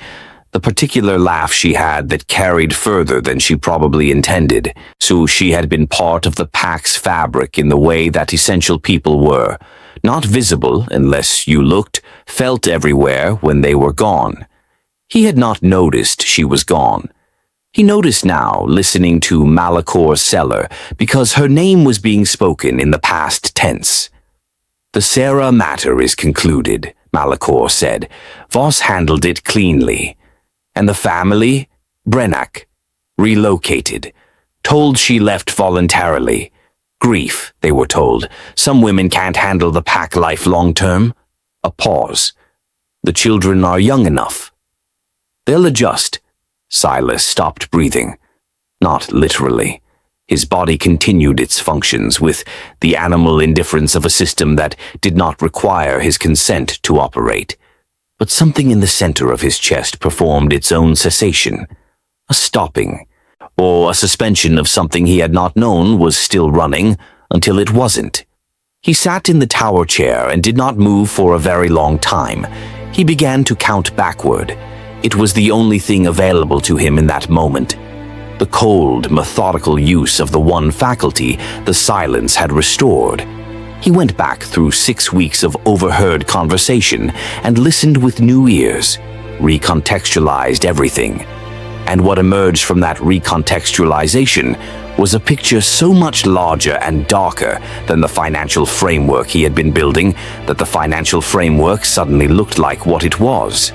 the particular laugh she had that carried further than she probably intended. So she had been part of the pack's fabric in the way that essential people were, not visible unless you looked, felt everywhere when they were gone. He had not noticed she was gone. He noticed now, listening to Malakor's cellar, because her name was being spoken in the past tense. "The Sarah matter is concluded," Malakor said. "Voss handled it cleanly. And the family? Brennak. Relocated. Told she left voluntarily. Grief, they were told. Some women can't handle the pack life long-term." A pause. "The children are young enough." "They'll adjust." Silas stopped breathing. Not literally. His body continued its functions with the animal indifference of a system that did not require his consent to operate. But something in the center of his chest performed its own cessation, a stopping, or a suspension of something he had not known was still running until it wasn't. He sat in the tower chair and did not move for a very long time. He began to count backward. It was the only thing available to him in that moment. The cold, methodical use of the one faculty the silence had restored. He went back through 6 weeks of overheard conversation and listened with new ears, recontextualized everything. And what emerged from that recontextualization was a picture so much larger and darker than the financial framework he had been building that the financial framework suddenly looked like what it was.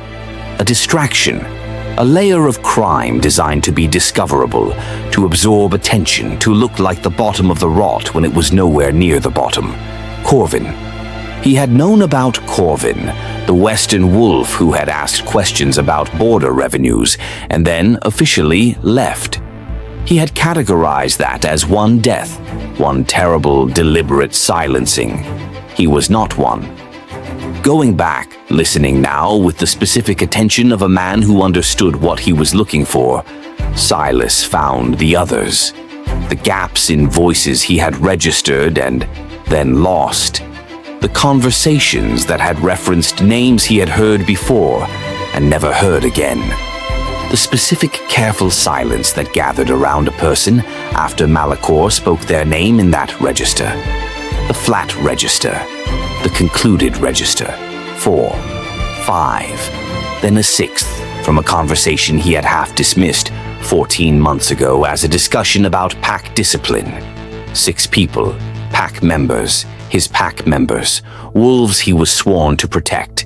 A distraction, a layer of crime designed to be discoverable, to absorb attention, to look like the bottom of the rot when it was nowhere near the bottom. Corvin. He had known about Corvin, the Western wolf who had asked questions about border revenues and then officially left. He had categorized that as one death, one terrible, deliberate silencing. He was not one. Going back, listening now with the specific attention of a man who understood what he was looking for, Silas found the others, the gaps in voices he had registered and then lost, the conversations that had referenced names he had heard before and never heard again. The specific, careful silence that gathered around a person after Malakor spoke their name in that register. The flat register. The concluded register. 4, 5, then a 6th from a conversation he had half dismissed 14 months ago as a discussion about pack discipline. 6 people, pack members, his pack members, wolves he was sworn to protect,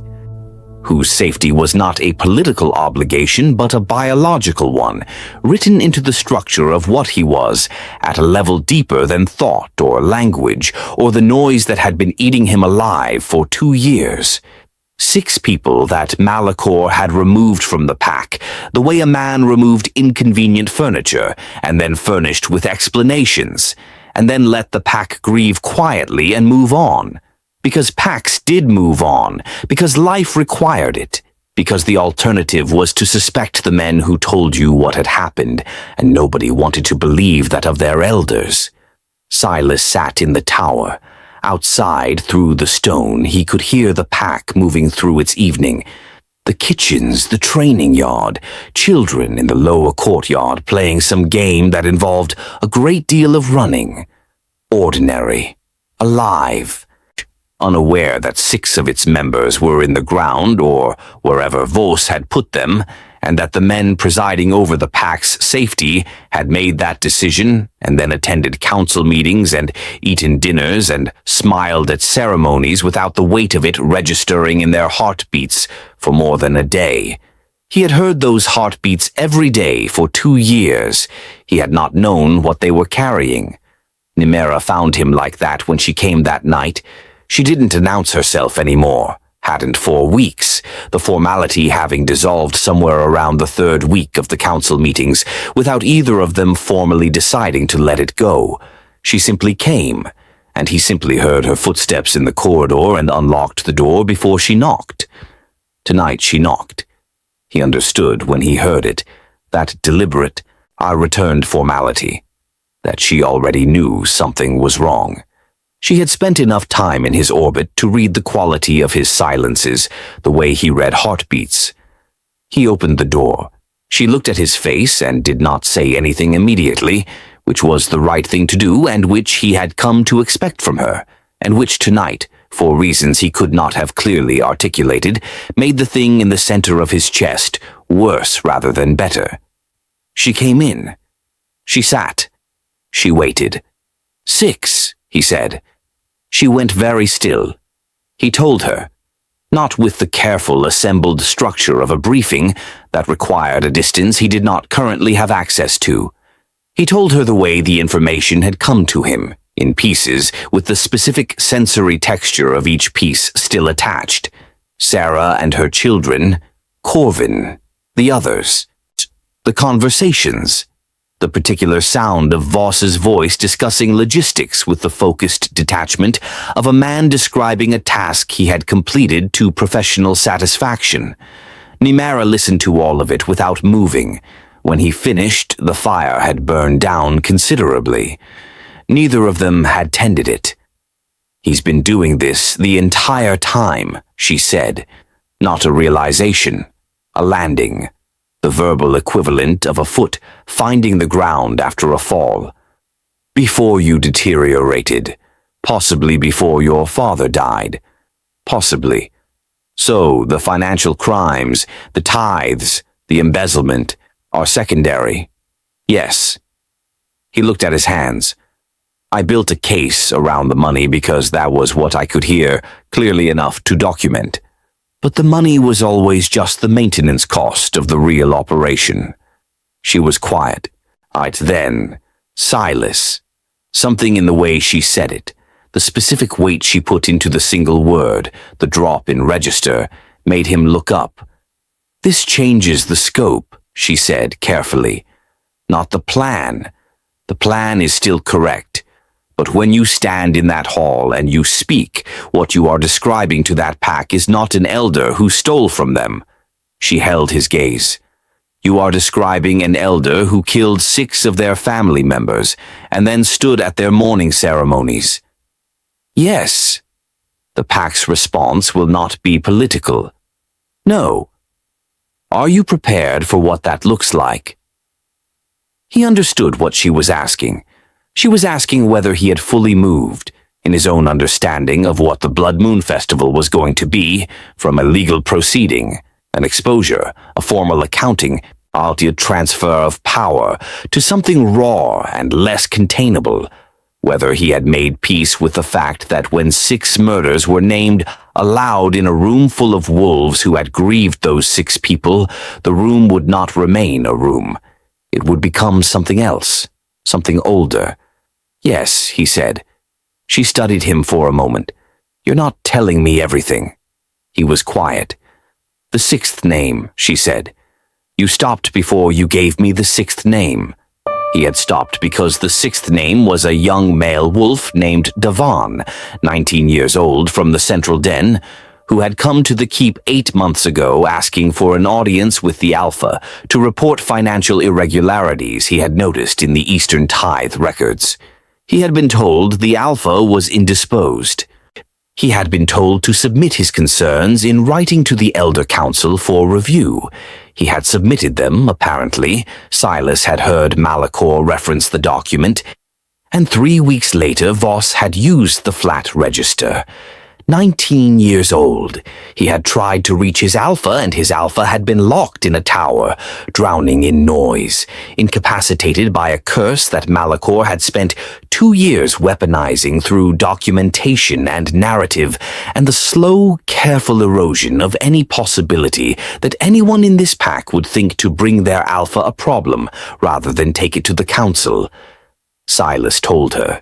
whose safety was not a political obligation but a biological one, written into the structure of what he was at a level deeper than thought or language or the noise that had been eating him alive for 2 years. 6 people that Malakor had removed from the pack, the way a man removed inconvenient furniture and then furnished with explanations, and then let the pack grieve quietly and move on. Because packs did move on, because life required it, because the alternative was to suspect the men who told you what had happened, and nobody wanted to believe that of their elders. Silas sat in the tower. Outside, through the stone, he could hear the pack moving through its evening. The kitchens, the training yard, children in the lower courtyard playing some game that involved a great deal of running. Ordinary. Alive. Unaware that 6 of its members were in the ground or wherever Vos had put them, and that the men presiding over the pack's safety had made that decision and then attended council meetings and eaten dinners and smiled at ceremonies without the weight of it registering in their heartbeats for more than a day. He had heard those heartbeats every day for 2 years. He had not known what they were carrying. Nymera found him like that when she came that night. She didn't announce herself anymore. Hadn't for weeks, the formality having dissolved somewhere around the 3rd week of the council meetings, without either of them formally deciding to let it go. She simply came, and he simply heard her footsteps in the corridor and unlocked the door before she knocked. Tonight she knocked. He understood when he heard it, that deliberate, returned formality, that she already knew something was wrong. She had spent enough time in his orbit to read the quality of his silences, the way he read heartbeats. He opened the door. She looked at his face and did not say anything immediately, which was the right thing to do and which he had come to expect from her, and which tonight, for reasons he could not have clearly articulated, made the thing in the center of his chest worse rather than better. She came in. She sat. She waited. 6, he said. She went very still. He told her, not with the careful, assembled structure of a briefing that required a distance he did not currently have access to. He told her the way the information had come to him, in pieces, with the specific sensory texture of each piece still attached. Sarah and her children, Corvin, the others, the conversations, the particular sound of Voss's voice discussing logistics with the focused detachment of a man describing a task he had completed to professional satisfaction. Nymera listened to all of it without moving. When he finished, the fire had burned down considerably. Neither of them had tended it. "He's been doing this the entire time," she said. Not a realization, a landing. The verbal equivalent of a foot finding the ground after a fall. Before you deteriorated, possibly before your father died, possibly. So the financial crimes, the tithes, the embezzlement, are secondary. Yes. He looked at his hands. I built a case around the money because that was what I could hear clearly enough to document. But the money was always just the maintenance cost of the real operation. She was quiet. Then, Silas. Something in the way she said it, the specific weight she put into the single word, the drop in register, made him look up. This changes the scope, she said carefully. Not the plan. The plan is still correct. But when you stand in that hall and you speak, what you are describing to that pack is not an elder who stole from them. She held his gaze. You are describing an elder who killed 6 of their family members and then stood at their mourning ceremonies. Yes. The pack's response will not be political. No. Are you prepared for what that looks like?" He understood what she was asking. She was asking whether he had fully moved, in his own understanding of what the Blood Moon Festival was going to be, from a legal proceeding, an exposure, a formal accounting, a transfer of power, to something raw and less containable, whether he had made peace with the fact that when 6 murders were named aloud in a room full of wolves who had grieved those 6 people, the room would not remain a room. It would become something else, something older. "Yes," he said. She studied him for a moment. "You're not telling me everything." He was quiet. "The 6th name," she said. "You stopped before you gave me the 6th name." He had stopped because the 6th name was a young male wolf named Devon, 19 years old, from the Central Den, who had come to the keep 8 months ago asking for an audience with the Alpha to report financial irregularities he had noticed in the Eastern Tithe records. He had been told the Alpha was indisposed. He had been told to submit his concerns in writing to the Elder Council for review. He had submitted them, apparently. Silas had heard Malakor reference the document, and 3 weeks later Voss had used the flat register. 19 years old, he had tried to reach his Alpha, and his Alpha had been locked in a tower, drowning in noise, incapacitated by a curse that Malakor had spent 2 years weaponizing through documentation and narrative, and the slow, careful erosion of any possibility that anyone in this pack would think to bring their Alpha a problem rather than take it to the council. Silas told her.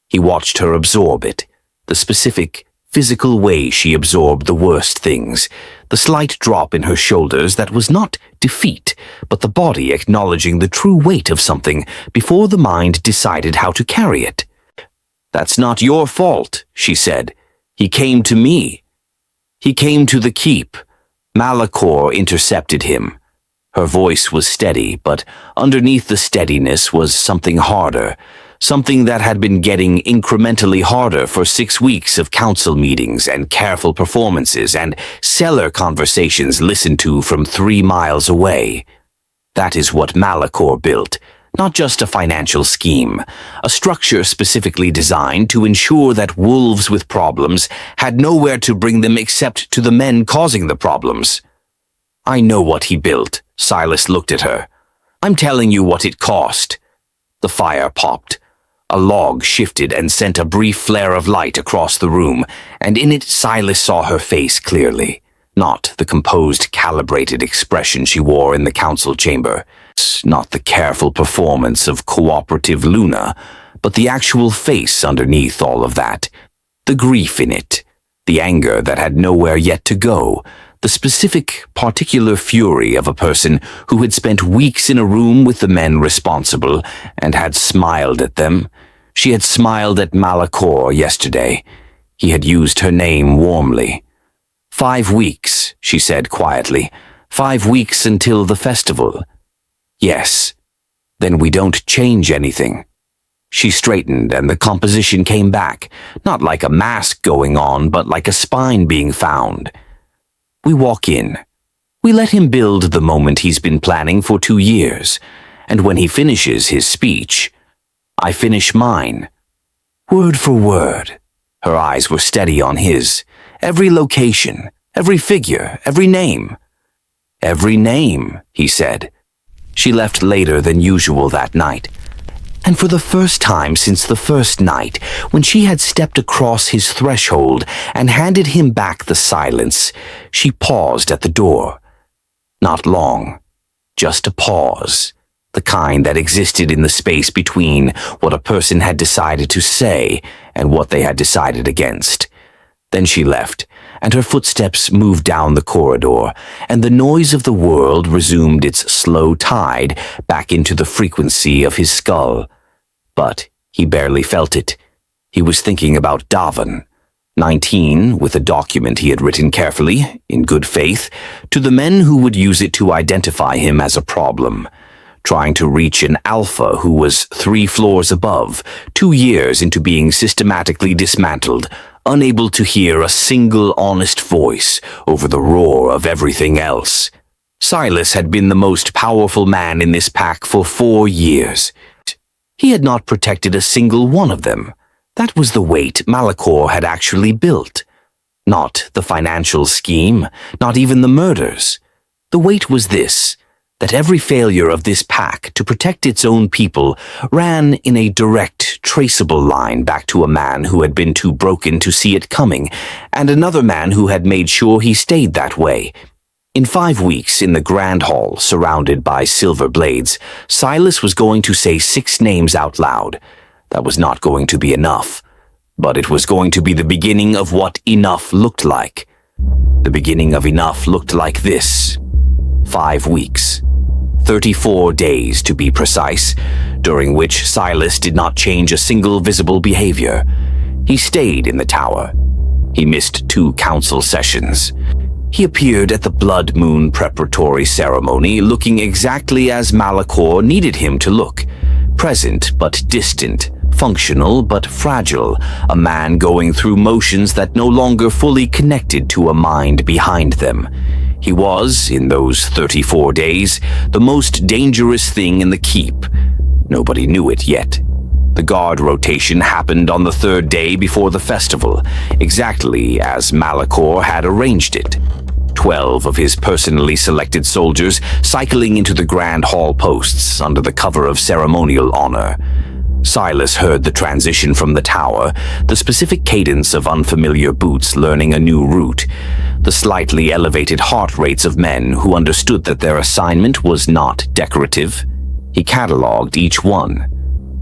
He watched her absorb it, the specific, physical way she absorbed the worst things, the slight drop in her shoulders that was not defeat, but the body acknowledging the true weight of something before the mind decided how to carry it. "That's not your fault," she said. "He came to me. He came to the keep." Malakor intercepted him. Her voice was steady, but underneath the steadiness was something harder, something that had been getting incrementally harder for 6 weeks of council meetings and careful performances and cellar conversations listened to from 3 miles away. That is what Malakor built, not just a financial scheme, a structure specifically designed to ensure that wolves with problems had nowhere to bring them except to the men causing the problems. "I know what he built." Silas looked at her. "I'm telling you what it cost." The fire popped. A log shifted and sent a brief flare of light across the room, and in it Silas saw her face clearly, not the composed, calibrated expression she wore in the council chamber, not the careful performance of cooperative Luna, but the actual face underneath all of that, the grief in it, the anger that had nowhere yet to go, the specific, particular fury of a person who had spent weeks in a room with the men responsible and had smiled at them. She had smiled at Malakor yesterday. He had used her name warmly. 5 weeks, she said quietly. 5 weeks until the festival. Yes. Then we don't change anything. She straightened and the composition came back, not like a mask going on, but like a spine being found. We walk in. We let him build the moment he's been planning for 2 years, and when he finishes his speech, I finish mine. Word for word. Her eyes were steady on his. Every location, every figure, every name. Every name, he said. She left later than usual that night. And for the first time since the first night, when she had stepped across his threshold and handed him back the silence, she paused at the door. Not long, just a pause, the kind that existed in the space between what a person had decided to say and what they had decided against. Then she left, and her footsteps moved down the corridor, and the noise of the world resumed its slow tide back into the frequency of his skull. But he barely felt it. He was thinking about Davin, 19, with a document he had written carefully, in good faith, to the men who would use it to identify him as a problem, trying to reach an alpha who was 3 floors above, 2 years into being systematically dismantled, unable to hear a single honest voice over the roar of everything else. Silas had been the most powerful man in this pack for 4 years. He had not protected a single one of them. That was the weight Malakor had actually built. Not the financial scheme, not even the murders. The weight was this, that every failure of this pack to protect its own people ran in a direct, traceable line back to a man who had been too broken to see it coming, and another man who had made sure he stayed that way. In 5 weeks, in the Grand Hall, surrounded by silver blades, Silas was going to say 6 names out loud. That was not going to be enough. But it was going to be the beginning of what enough looked like. The beginning of enough looked like this. 5 weeks. 34 days, to be precise, during which Silas did not change a single visible behavior. He stayed in the tower. He missed 2 council sessions. He appeared at the Blood Moon preparatory ceremony looking exactly as Malakor needed him to look. Present but distant, functional but fragile, a man going through motions that no longer fully connected to a mind behind them. He was, in those 34 days, the most dangerous thing in the keep. Nobody knew it yet. The guard rotation happened on the 3rd day before the festival, exactly as Malakor had arranged it. 12 of his personally selected soldiers cycling into the Grand Hall posts under the cover of ceremonial honor. Silas heard the transition from the tower, the specific cadence of unfamiliar boots learning a new route, the slightly elevated heart rates of men who understood that their assignment was not decorative. He catalogued each one.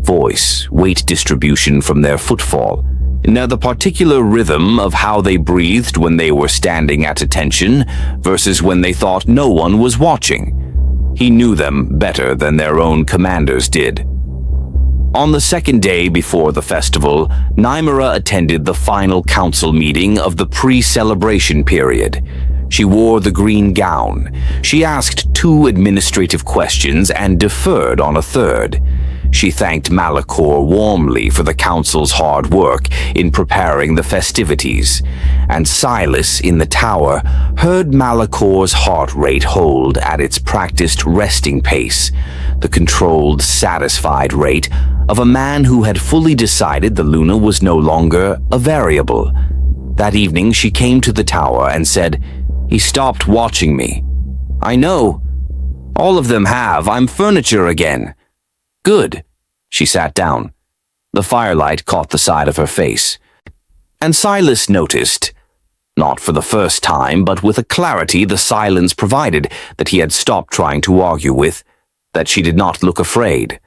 Voice, weight distribution from their footfall. Now the particular rhythm of how they breathed when they were standing at attention versus when they thought no one was watching. He knew them better than their own commanders did. On the 2nd day before the festival, Nymera attended the final council meeting of the pre-celebration period. She wore the green gown. She asked 2 administrative questions and deferred on a 3rd. She thanked Malakor warmly for the council's hard work in preparing the festivities, and Silas in the tower heard Malakor's heart rate hold at its practiced resting pace, the controlled, satisfied rate of a man who had fully decided the Luna was no longer a variable. That evening she came to the tower and said, "He stopped watching me." "I know. All of them have. I'm furniture again." "Good." She sat down. The firelight caught the side of her face. And Silas noticed, not for the first time, but with a clarity the silence provided that he had stopped trying to argue with, that she did not look afraid.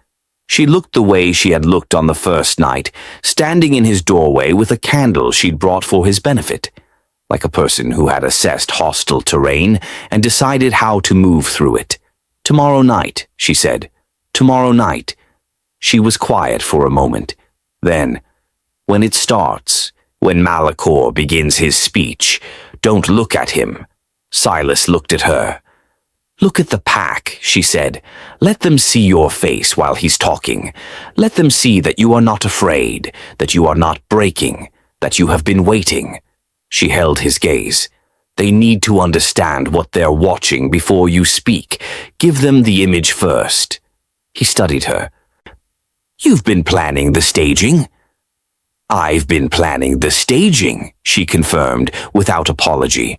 She looked the way she had looked on the first night, standing in his doorway with a candle she'd brought for his benefit, like a person who had assessed hostile terrain and decided how to move through it. "Tomorrow night," she said. "Tomorrow night." She was quiet for a moment. Then, "When it starts, when Malakor begins his speech, don't look at him." Silas looked at her. "Look at the pack," she said. "Let them see your face while he's talking. Let them see that you are not afraid, that you are not breaking, that you have been waiting." She held his gaze. "They need to understand what they're watching before you speak. Give them the image first." He studied her. "You've been planning the staging?" "I've been planning the staging," she confirmed, without apology.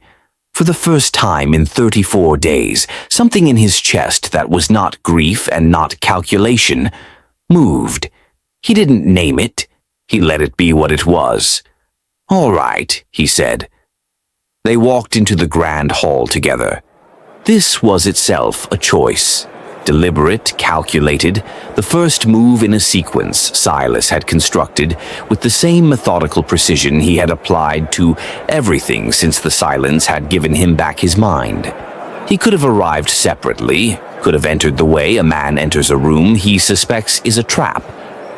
For the first time in 34 days, something in his chest that was not grief and not calculation moved. He didn't name it. He let it be what it was. "All right," he said. They walked into the Grand Hall together. This was itself a choice. Deliberate, calculated, the first move in a sequence Silas had constructed with the same methodical precision he had applied to everything since the silence had given him back his mind. He could have arrived separately, could have entered the way a man enters a room he suspects is a trap,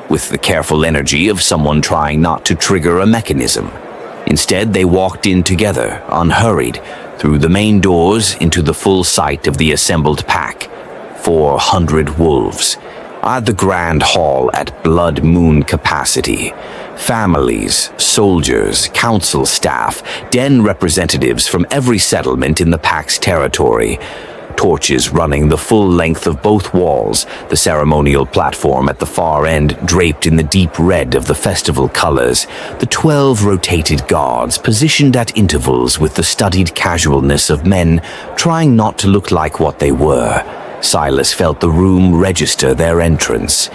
with the careful energy of someone trying not to trigger a mechanism. Instead, they walked in together, unhurried, through the main doors into the full sight of the assembled pack. 400 wolves, at the Grand Hall at Blood Moon capacity. Families, soldiers, council staff, den representatives from every settlement in the pack's territory. torches running the full length of both walls, the ceremonial platform at the far end draped in the deep red of the festival colors, the 12 rotated guards positioned at intervals with the studied casualness of men trying not to look like what they were. Silas felt the room register their entrance.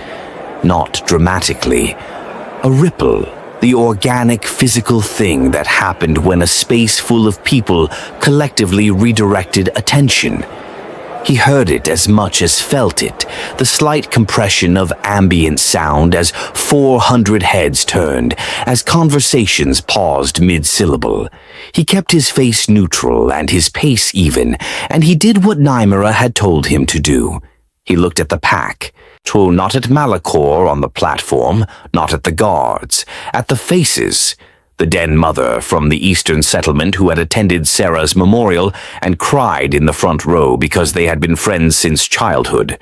Not dramatically. A ripple, the organic physical thing that happened when a space full of people collectively redirected attention. He heard it as much as felt it, the slight compression of ambient sound as 400 heads turned, as conversations paused mid-syllable. He kept his face neutral and his pace even, and he did what Nymera had told him to do. He looked at the pack. True, not at Malakor on the platform, not at the guards, at the faces. The den mother from the eastern settlement who had attended Sarah's memorial and cried in the front row because they had been friends since childhood.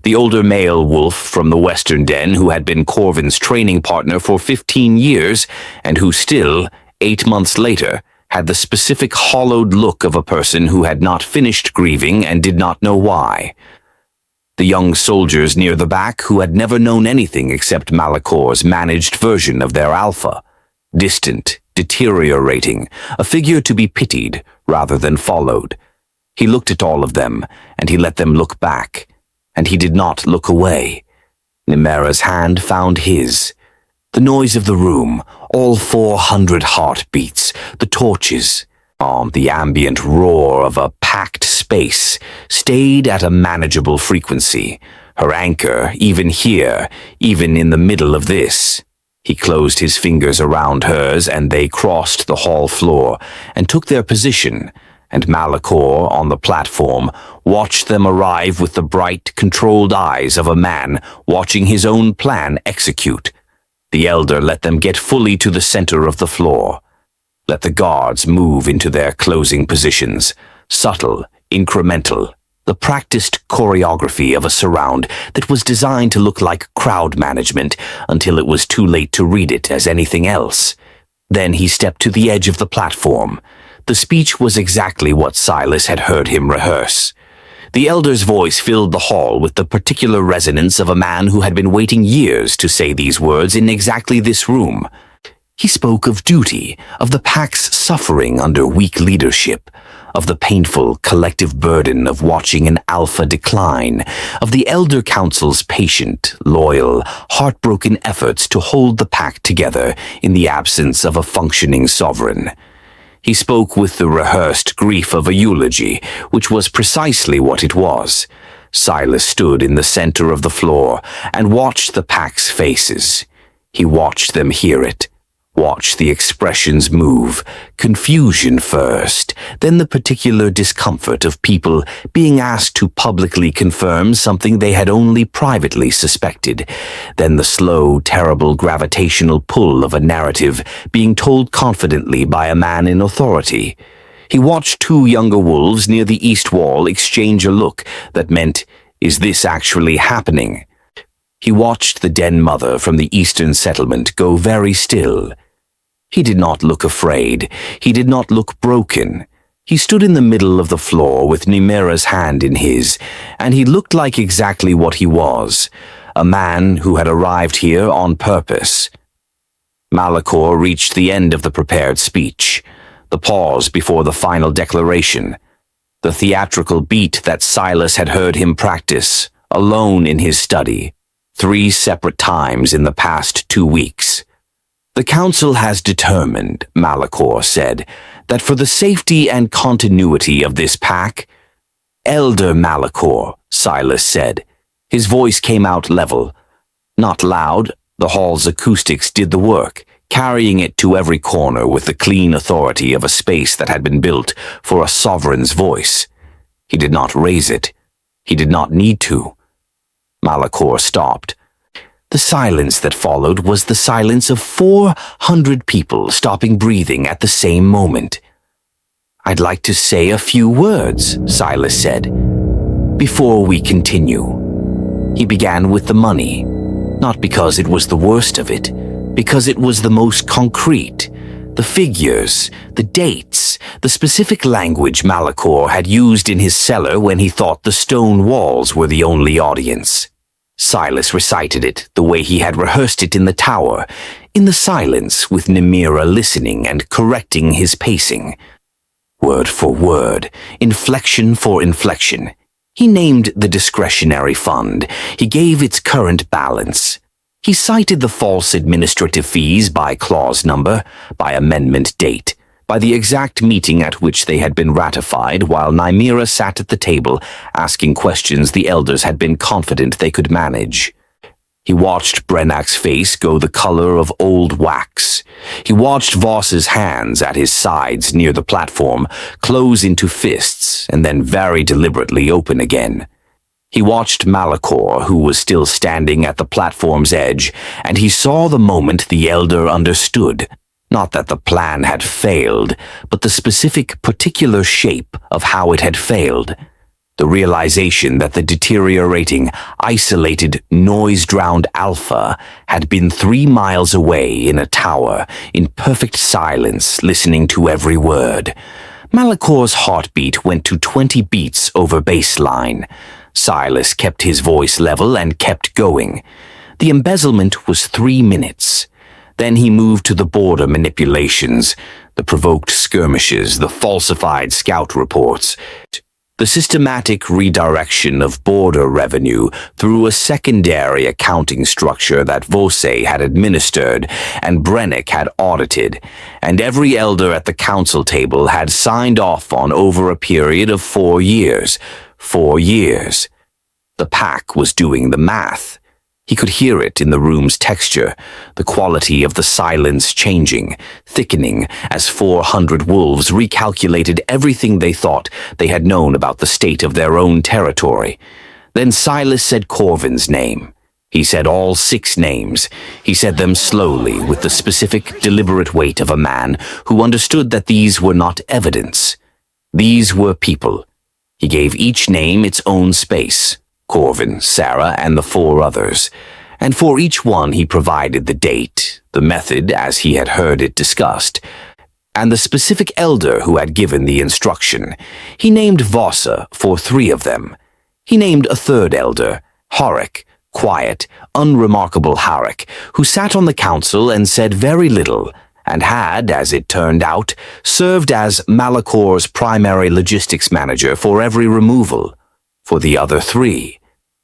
The older male wolf from the western den who had been Corvin's training partner for 15 years and who still, 8 months later, had the specific hollowed look of a person who had not finished grieving and did not know why. The young soldiers near the back who had never known anything except Malakor's managed version of their alpha. Distant, deteriorating, a figure to be pitied rather than followed. He looked at all of them, and he let them look back, and he did not look away. Nymera's hand found his. The noise of the room, all 400 heartbeats, the torches, the ambient roar of a packed space, stayed at a manageable frequency. Her anchor, even here, even in the middle of this. He closed his fingers around hers, and they crossed the hall floor and took their position, and Malakor, on the platform, watched them arrive with the bright, controlled eyes of a man watching his own plan execute. The elder let them get fully to the center of the floor. Let the guards move into their closing positions, subtle, incremental, the practiced choreography of a surround that was designed to look like crowd management until it was too late to read it as anything else. Then he stepped to the edge of the platform. The speech was exactly what Silas had heard him rehearse. The elder's voice filled the hall with the particular resonance of a man who had been waiting years to say these words in exactly this room. He spoke of duty, of the pack's suffering under weak leadership, of the painful collective burden of watching an alpha decline, of the Elder Council's patient, loyal, heartbroken efforts to hold the pack together in the absence of a functioning sovereign. He spoke with the rehearsed grief of a eulogy, which was precisely what it was. Silas stood in the center of the floor and watched the pack's faces. He watched them hear it. Watch the expressions move, confusion first, then the particular discomfort of people being asked to publicly confirm something they had only privately suspected, then the slow, terrible gravitational pull of a narrative being told confidently by a man in authority. He watched two younger wolves near the east wall exchange a look that meant, "Is this actually happening?" He watched the den mother from the eastern settlement go very still. He did not look afraid. He did not look broken. He stood in the middle of the floor with Nymera's hand in his, and he looked like exactly what he was, a man who had arrived here on purpose. Malakor reached the end of the prepared speech, the pause before the final declaration, the theatrical beat that Silas had heard him practice, alone in his study, 3 separate times in the past 2 weeks. "The Council has determined," Malakor said, "that for the safety and continuity of this pack—" "Elder Malakor," Silas said. His voice came out level. Not loud, the hall's acoustics did the work, carrying it to every corner with the clean authority of a space that had been built for a sovereign's voice. He did not raise it. He did not need to. Malakor stopped. The silence that followed was the silence of 400 people stopping breathing at the same moment. "I'd like to say a few words," Silas said, "before we continue." He began with the money, not because it was the worst of it, because it was the most concrete, The figures, the dates, the specific language Malakor had used in his cellar when he thought the stone walls were the only audience. Silas recited it the way he had rehearsed it in the tower, in the silence, with Nymera listening and correcting his pacing. Word for word, inflection for inflection. He named the discretionary fund. He gave its current balance. He cited the false administrative fees by clause number, by amendment date, by the exact meeting at which they had been ratified, while Nymera sat at the table asking questions the elders had been confident they could manage. He watched Brennak's face go the color of old wax. He watched Voss's hands at his sides near the platform close into fists and then very deliberately open again. He watched Malakor, who was still standing at the platform's edge, and he saw the moment the elder understood. Not that the plan had failed, but the specific, particular shape of how it had failed. The realization that the deteriorating, isolated, noise-drowned Alpha had been 3 miles away in a tower, in perfect silence, listening to every word. Malakor's heartbeat went to 20 beats over baseline. Silas kept his voice level and kept going. The embezzlement was 3 minutes. Then he moved to the border manipulations, the provoked skirmishes, the falsified scout reports, the systematic redirection of border revenue through a secondary accounting structure that Vosse had administered and Brennick had audited, and every elder at the council table had signed off on over a period of 4 years. 4 years. The pack was doing the math. He could hear it in the room's texture, the quality of the silence changing, thickening, as 400 wolves recalculated everything they thought they had known about the state of their own territory. Then Silas said Corvin's name. He said all 6 names. He said them slowly, with the specific, deliberate weight of a man who understood that these were not evidence. These were people. He gave each name its own space. Corvin, Sarah, and the 4 others, and for each one he provided the date, the method as he had heard it discussed, and the specific elder who had given the instruction. He named Vossa for 3 of them. He named a 3rd elder, Harik, quiet, unremarkable Harik, who sat on the council and said very little, and had, as it turned out, served as Malakor's primary logistics manager for every removal. For the other 3,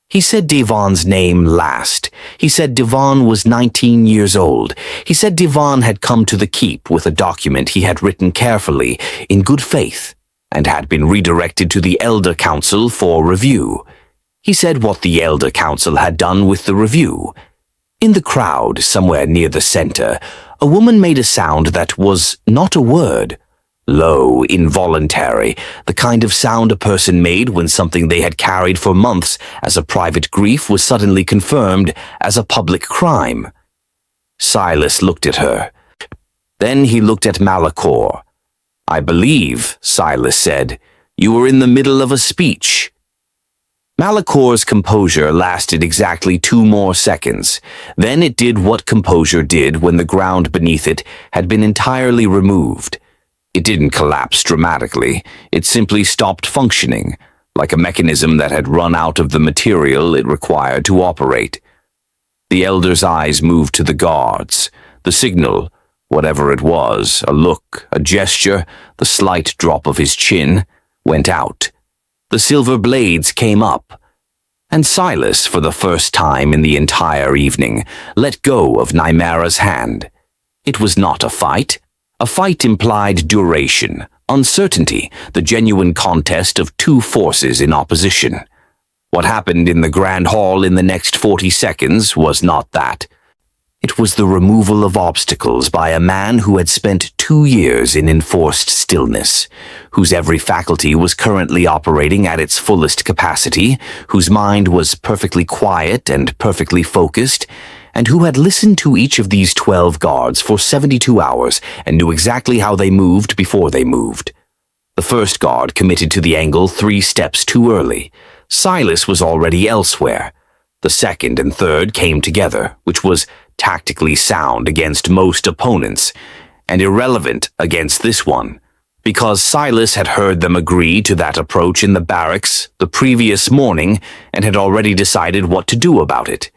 he said Devon's name last. He said Devon was 19 years old. He said Devon had come to the keep with a document he had written carefully, in good faith, and had been redirected to the Elder Council for review. He said what the Elder Council had done with the review. In the crowd, somewhere near the center, a woman made a sound that was not a word. Low, involuntary, the kind of sound a person made when something they had carried for months as a private grief was suddenly confirmed as a public crime. Silas looked at her. Then he looked at Malakor. "I believe," Silas said, "you were in the middle of a speech." Malakor's composure lasted exactly 2 more seconds. Then it did what composure did when the ground beneath it had been entirely removed. It didn't collapse dramatically. It simply stopped functioning, like a mechanism that had run out of the material it required to operate. The elder's eyes moved to the guards. The signal, whatever it was, a look, a gesture, the slight drop of his chin, went out. The silver blades came up. And Silas, for the first time in the entire evening, let go of Nymera's hand. It was not a fight. A fight implied duration, uncertainty, the genuine contest of 2 forces in opposition. What happened in the Grand Hall in the next 40 seconds was not that. It was the removal of obstacles by a man who had spent 2 years in enforced stillness, whose every faculty was currently operating at its fullest capacity, whose mind was perfectly quiet and perfectly focused, and who had listened to each of these 12 guards for 72 hours and knew exactly how they moved before they moved. The first guard committed to the angle 3 steps too early. Silas was already elsewhere. The second and third came together, which was tactically sound against most opponents, and irrelevant against this one, because Silas had heard them agree to that approach in the barracks the previous morning and had already decided what to do about it.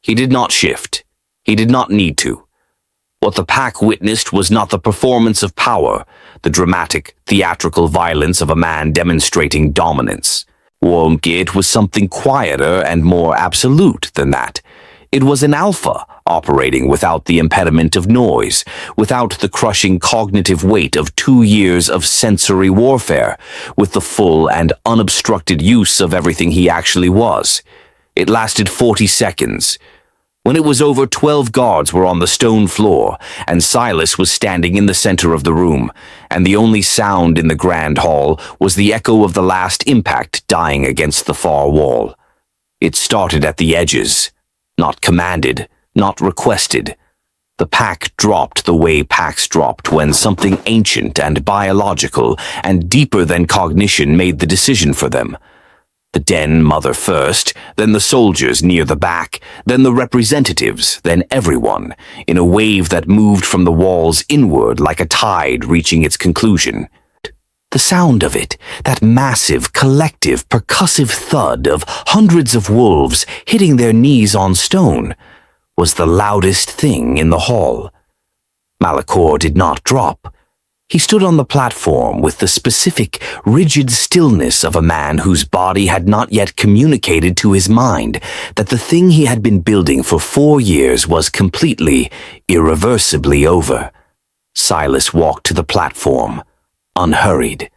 He did not shift. He did not need to. What the pack witnessed was not the performance of power, the dramatic, theatrical violence of a man demonstrating dominance. It was something quieter and more absolute than that. It was an alpha operating without the impediment of noise, without the crushing cognitive weight of 2 years of sensory warfare, with the full and unobstructed use of everything he actually was. It lasted 40 seconds. When it was over, 12 guards were on the stone floor, and Silas was standing in the center of the room, and the only sound in the grand hall was the echo of the last impact dying against the far wall. It started at the edges. Not commanded, not requested. The pack dropped the way packs dropped when something ancient and biological and deeper than cognition made the decision for them. The den mother first, then the soldiers near the back, then the representatives, then everyone, in a wave that moved from the walls inward like a tide reaching its conclusion. The sound of it, that massive, collective, percussive thud of hundreds of wolves hitting their knees on stone, was the loudest thing in the hall. Malakor did not drop. He stood on the platform with the specific, rigid stillness of a man whose body had not yet communicated to his mind that the thing he had been building for 4 years was completely, irreversibly over. Silas walked to the platform, unhurried.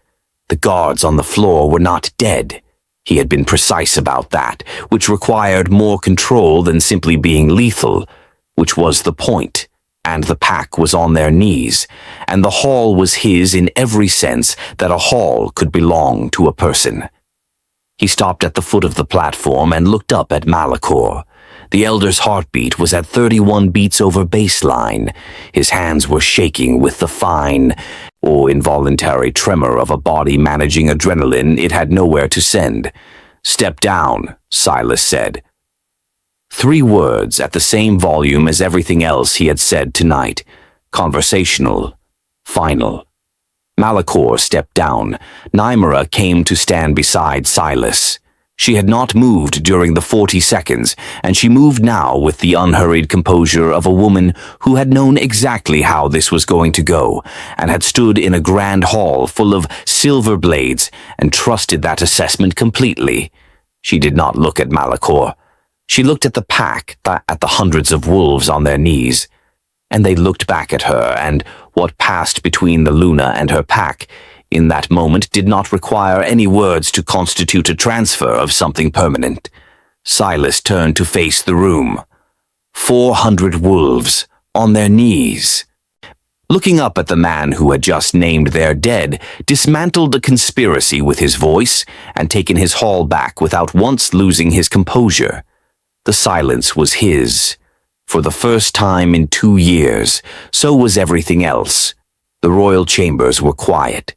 The guards on the floor were not dead. He had been precise about that, which required more control than simply being lethal, which was the point. And the pack was on their knees, and the hall was his in every sense that a hall could belong to a person. He stopped at the foot of the platform and looked up at Malakor. The elder's heartbeat was at 31 beats over baseline. His hands were shaking with the fine, involuntary tremor of a body managing adrenaline it had nowhere to send. "Step down," Silas said. 3 words at the same volume as everything else he had said tonight. Conversational. Final. Malakor stepped down. Nymera came to stand beside Silas. She had not moved during the 40 seconds, and she moved now with the unhurried composure of a woman who had known exactly how this was going to go, and had stood in a grand hall full of silver blades and trusted that assessment completely. She did not look at Malakor. She looked at the pack, at the hundreds of wolves on their knees, and they looked back at her, and what passed between the Luna and her pack in that moment did not require any words to constitute a transfer of something permanent. Silas turned to face the room. 400 wolves, on their knees. Looking up at the man who had just named their dead, dismantled the conspiracy with his voice, and taken his haul back without once losing his composure. The silence was his. For the first time in 2 years, so was everything else. The royal chambers were quiet.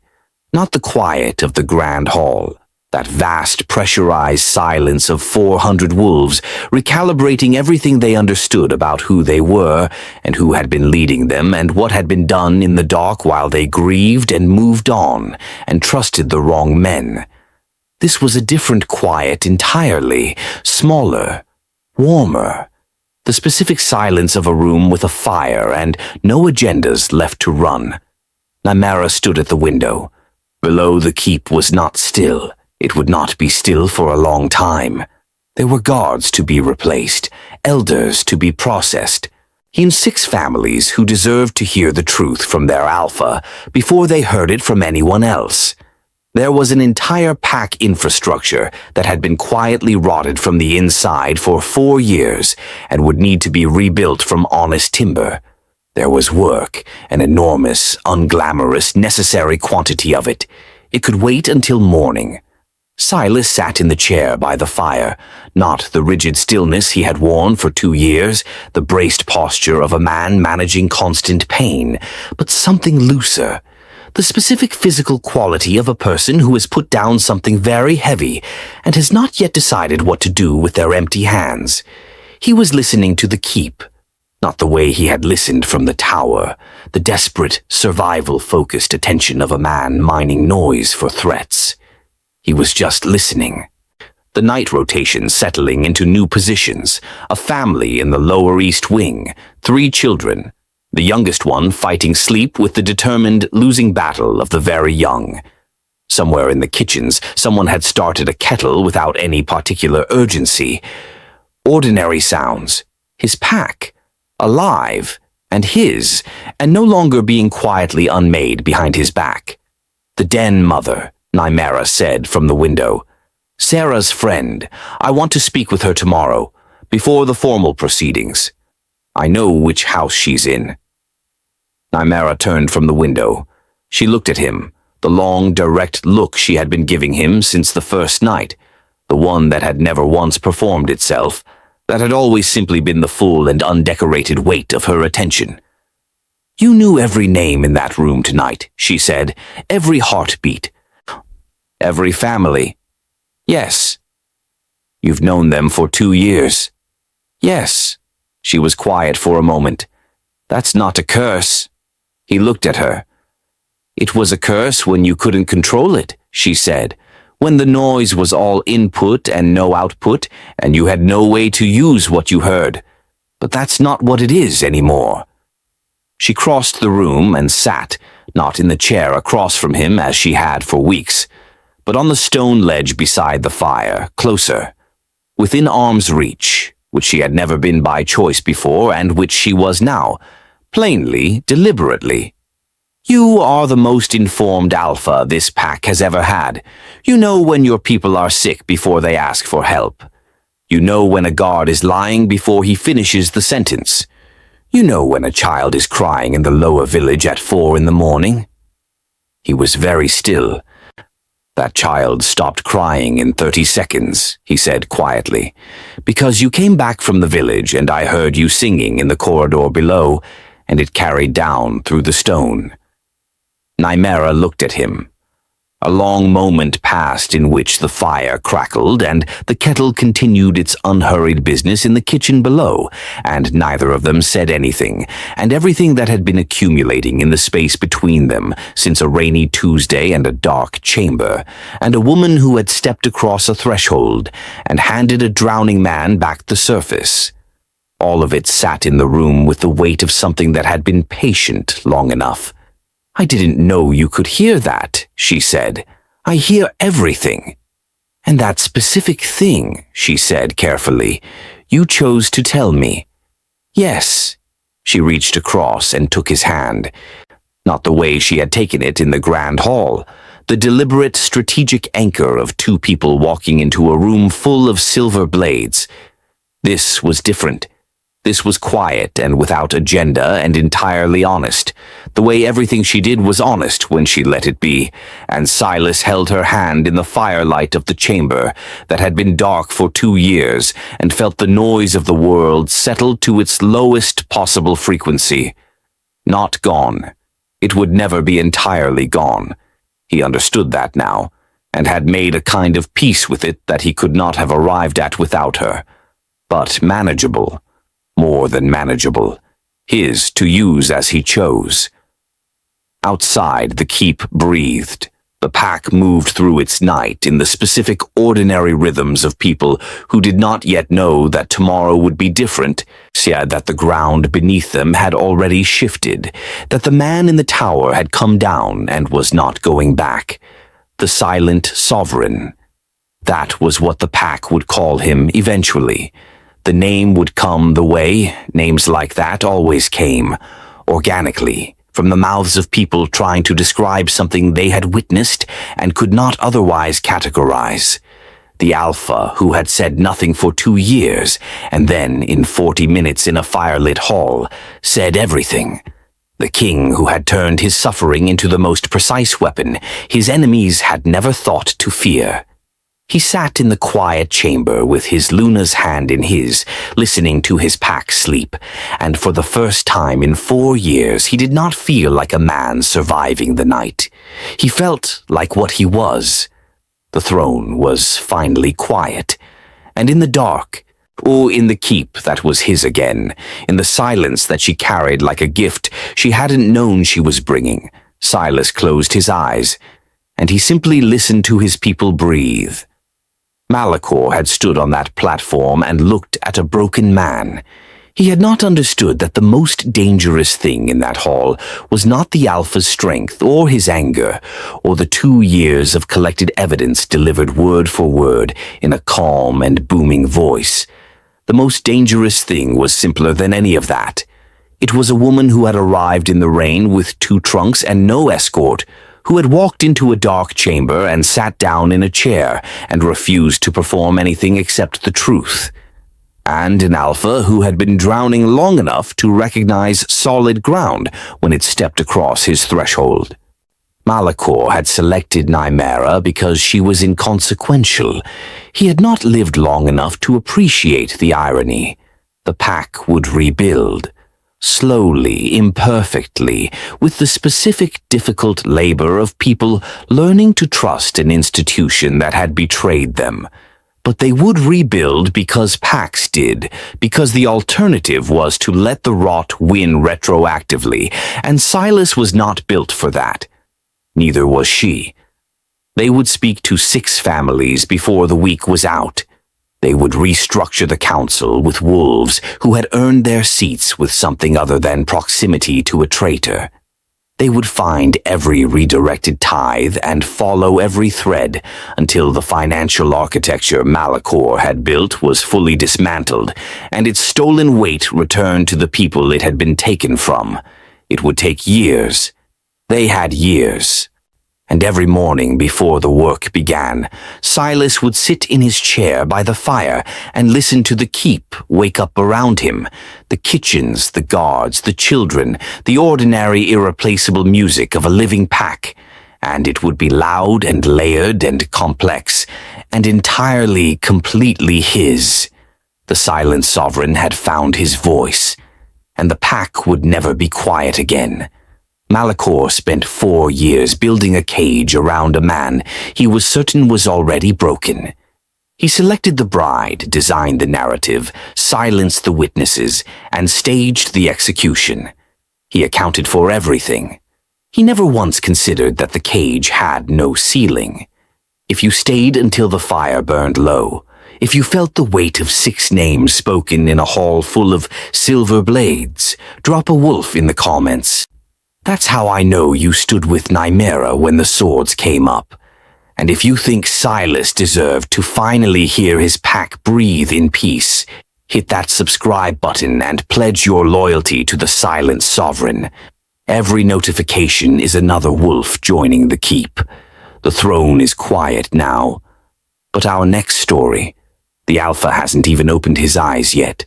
Not the quiet of the grand hall, that vast pressurized silence of 400 wolves, recalibrating everything they understood about who they were and who had been leading them and what had been done in the dark while they grieved and moved on and trusted the wrong men. This was a different quiet entirely, smaller, warmer, the specific silence of a room with a fire and no agendas left to run. Nymera stood at the window. Below the keep was not still. It would not be still for a long time. There were guards to be replaced, elders to be processed. In 6 families who deserved to hear the truth from their alpha before they heard it from anyone else. There was an entire pack infrastructure that had been quietly rotted from the inside for 4 years and would need to be rebuilt from honest timber. There was work, an enormous, unglamorous, necessary quantity of it. It could wait until morning. Silas sat in the chair by the fire, not the rigid stillness he had worn for 2 years, the braced posture of a man managing constant pain, but something looser. The specific physical quality of a person who has put down something very heavy and has not yet decided what to do with their empty hands. He was listening to the keep, Not the way he had listened from the tower, the desperate, survival-focused attention of a man mining noise for threats. He was just listening. The night rotation settling into new positions, a family in the lower east wing, 3 children, the youngest one fighting sleep with the determined losing battle of the very young. Somewhere in the kitchens, someone had started a kettle without any particular urgency. Ordinary sounds. His pack. Alive. And his. And no longer being quietly unmade behind his back. The den mother, Nymera said from the window. Sarah's friend. I want to speak with her tomorrow, before the formal proceedings. I know which house she's in. Nymera turned from the window. She looked at him, the long, direct look she had been giving him since the first night, the one that had never once performed itself, that had always simply been the full and undecorated weight of her attention. You knew every name in that room tonight, she said, every heartbeat. Every family. Yes. You've known them for 2 years. Yes. She was quiet for a moment. That's not a curse. He looked at her. It was a curse when you couldn't control it, she said, when the noise was all input and no output, and you had no way to use what you heard. But that's not what it is anymore. She crossed the room and sat, not in the chair across from him as she had for weeks, but on the stone ledge beside the fire, closer, within arm's reach, which she had never been by choice before and which she was now, plainly, deliberately. You are the most informed alpha this pack has ever had. You know when your people are sick before they ask for help. You know when a guard is lying before he finishes the sentence. You know when a child is crying in the lower village at 4 in the morning. He was very still. That child stopped crying in 30 seconds, he said quietly, because you came back from the village and I heard you singing in the corridor below, and it carried down through the stone. Nymera looked at him. A long moment passed in which the fire crackled and the kettle continued its unhurried business in the kitchen below, and neither of them said anything, and everything that had been accumulating in the space between them since a rainy Tuesday and a dark chamber, and a woman who had stepped across a threshold and handed a drowning man back the surface. All of it sat in the room with the weight of something that had been patient long enough. I didn't know you could hear that, she said. I hear everything. And that specific thing, she said carefully, you chose to tell me. Yes. She reached across and took his hand. Not the way she had taken it in the grand hall, the deliberate, strategic anchor of 2 people walking into a room full of silver blades. This was different. This was quiet and without agenda and entirely honest, the way everything she did was honest when she let it be, and Silas held her hand in the firelight of the chamber that had been dark for 2 years and felt the noise of the world settle to its lowest possible frequency. Not gone. It would never be entirely gone. He understood that now, and had made a kind of peace with it that he could not have arrived at without her. But manageable. More than manageable, his to use as he chose. Outside, the keep breathed. The pack moved through its night in the specific ordinary rhythms of people who did not yet know that tomorrow would be different, said that the ground beneath them had already shifted, that the man in the tower had come down and was not going back. The silent sovereign. That was what the pack would call him eventually. The name would come the way names like that always came, organically, from the mouths of people trying to describe something they had witnessed and could not otherwise categorize. The alpha who had said nothing for 2 years, and then, in 40 minutes in a firelit hall, said everything. The king who had turned his suffering into the most precise weapon his enemies had never thought to fear. He sat in the quiet chamber with his Luna's hand in his, listening to his pack sleep, and for the first time in 4 years he did not feel like a man surviving the night. He felt like what he was. The throne was finally quiet, and in the dark, or in the keep that was his again, in the silence that she carried like a gift she hadn't known she was bringing. Silas closed his eyes, and he simply listened to his people breathe. Malakor had stood on that platform and looked at a broken man. He had not understood that the most dangerous thing in that hall was not the Alpha's strength or his anger, or the 2 years of collected evidence delivered word for word in a calm and booming voice. The most dangerous thing was simpler than any of that. It was a woman who had arrived in the rain with 2 trunks and no escort, who had walked into a dark chamber and sat down in a chair and refused to perform anything except the truth. And an Alpha who had been drowning long enough to recognize solid ground when it stepped across his threshold. Malakor had selected Nymera because she was inconsequential. He had not lived long enough to appreciate the irony. The pack would rebuild. Slowly, imperfectly, with the specific difficult labor of people learning to trust an institution that had betrayed them. But they would rebuild because packs did, because the alternative was to let the rot win retroactively, and Silas was not built for that. Neither was she. They would speak to 6 families before the week was out. They would restructure the council with wolves who had earned their seats with something other than proximity to a traitor. They would find every redirected tithe and follow every thread until the financial architecture Malakor had built was fully dismantled and its stolen weight returned to the people it had been taken from. It would take years. They had years. And every morning before the work began, Silas would sit in his chair by the fire and listen to the keep wake up around him, the kitchens, the guards, the children, the ordinary irreplaceable music of a living pack, and it would be loud and layered and complex, and entirely, completely his. The silent sovereign had found his voice, and the pack would never be quiet again. Malakor spent 4 years building a cage around a man he was certain was already broken. He selected the bride, designed the narrative, silenced the witnesses, and staged the execution. He accounted for everything. He never once considered that the cage had no ceiling. If you stayed until the fire burned low, if you felt the weight of 6 names spoken in a hall full of silver blades, drop a wolf in the comments. That's how I know you stood with Nymera when the swords came up. And if you think Silas deserved to finally hear his pack breathe in peace, hit that subscribe button and pledge your loyalty to the silent sovereign. Every notification is another wolf joining the keep. The throne is quiet now. But our next story, the Alpha hasn't even opened his eyes yet.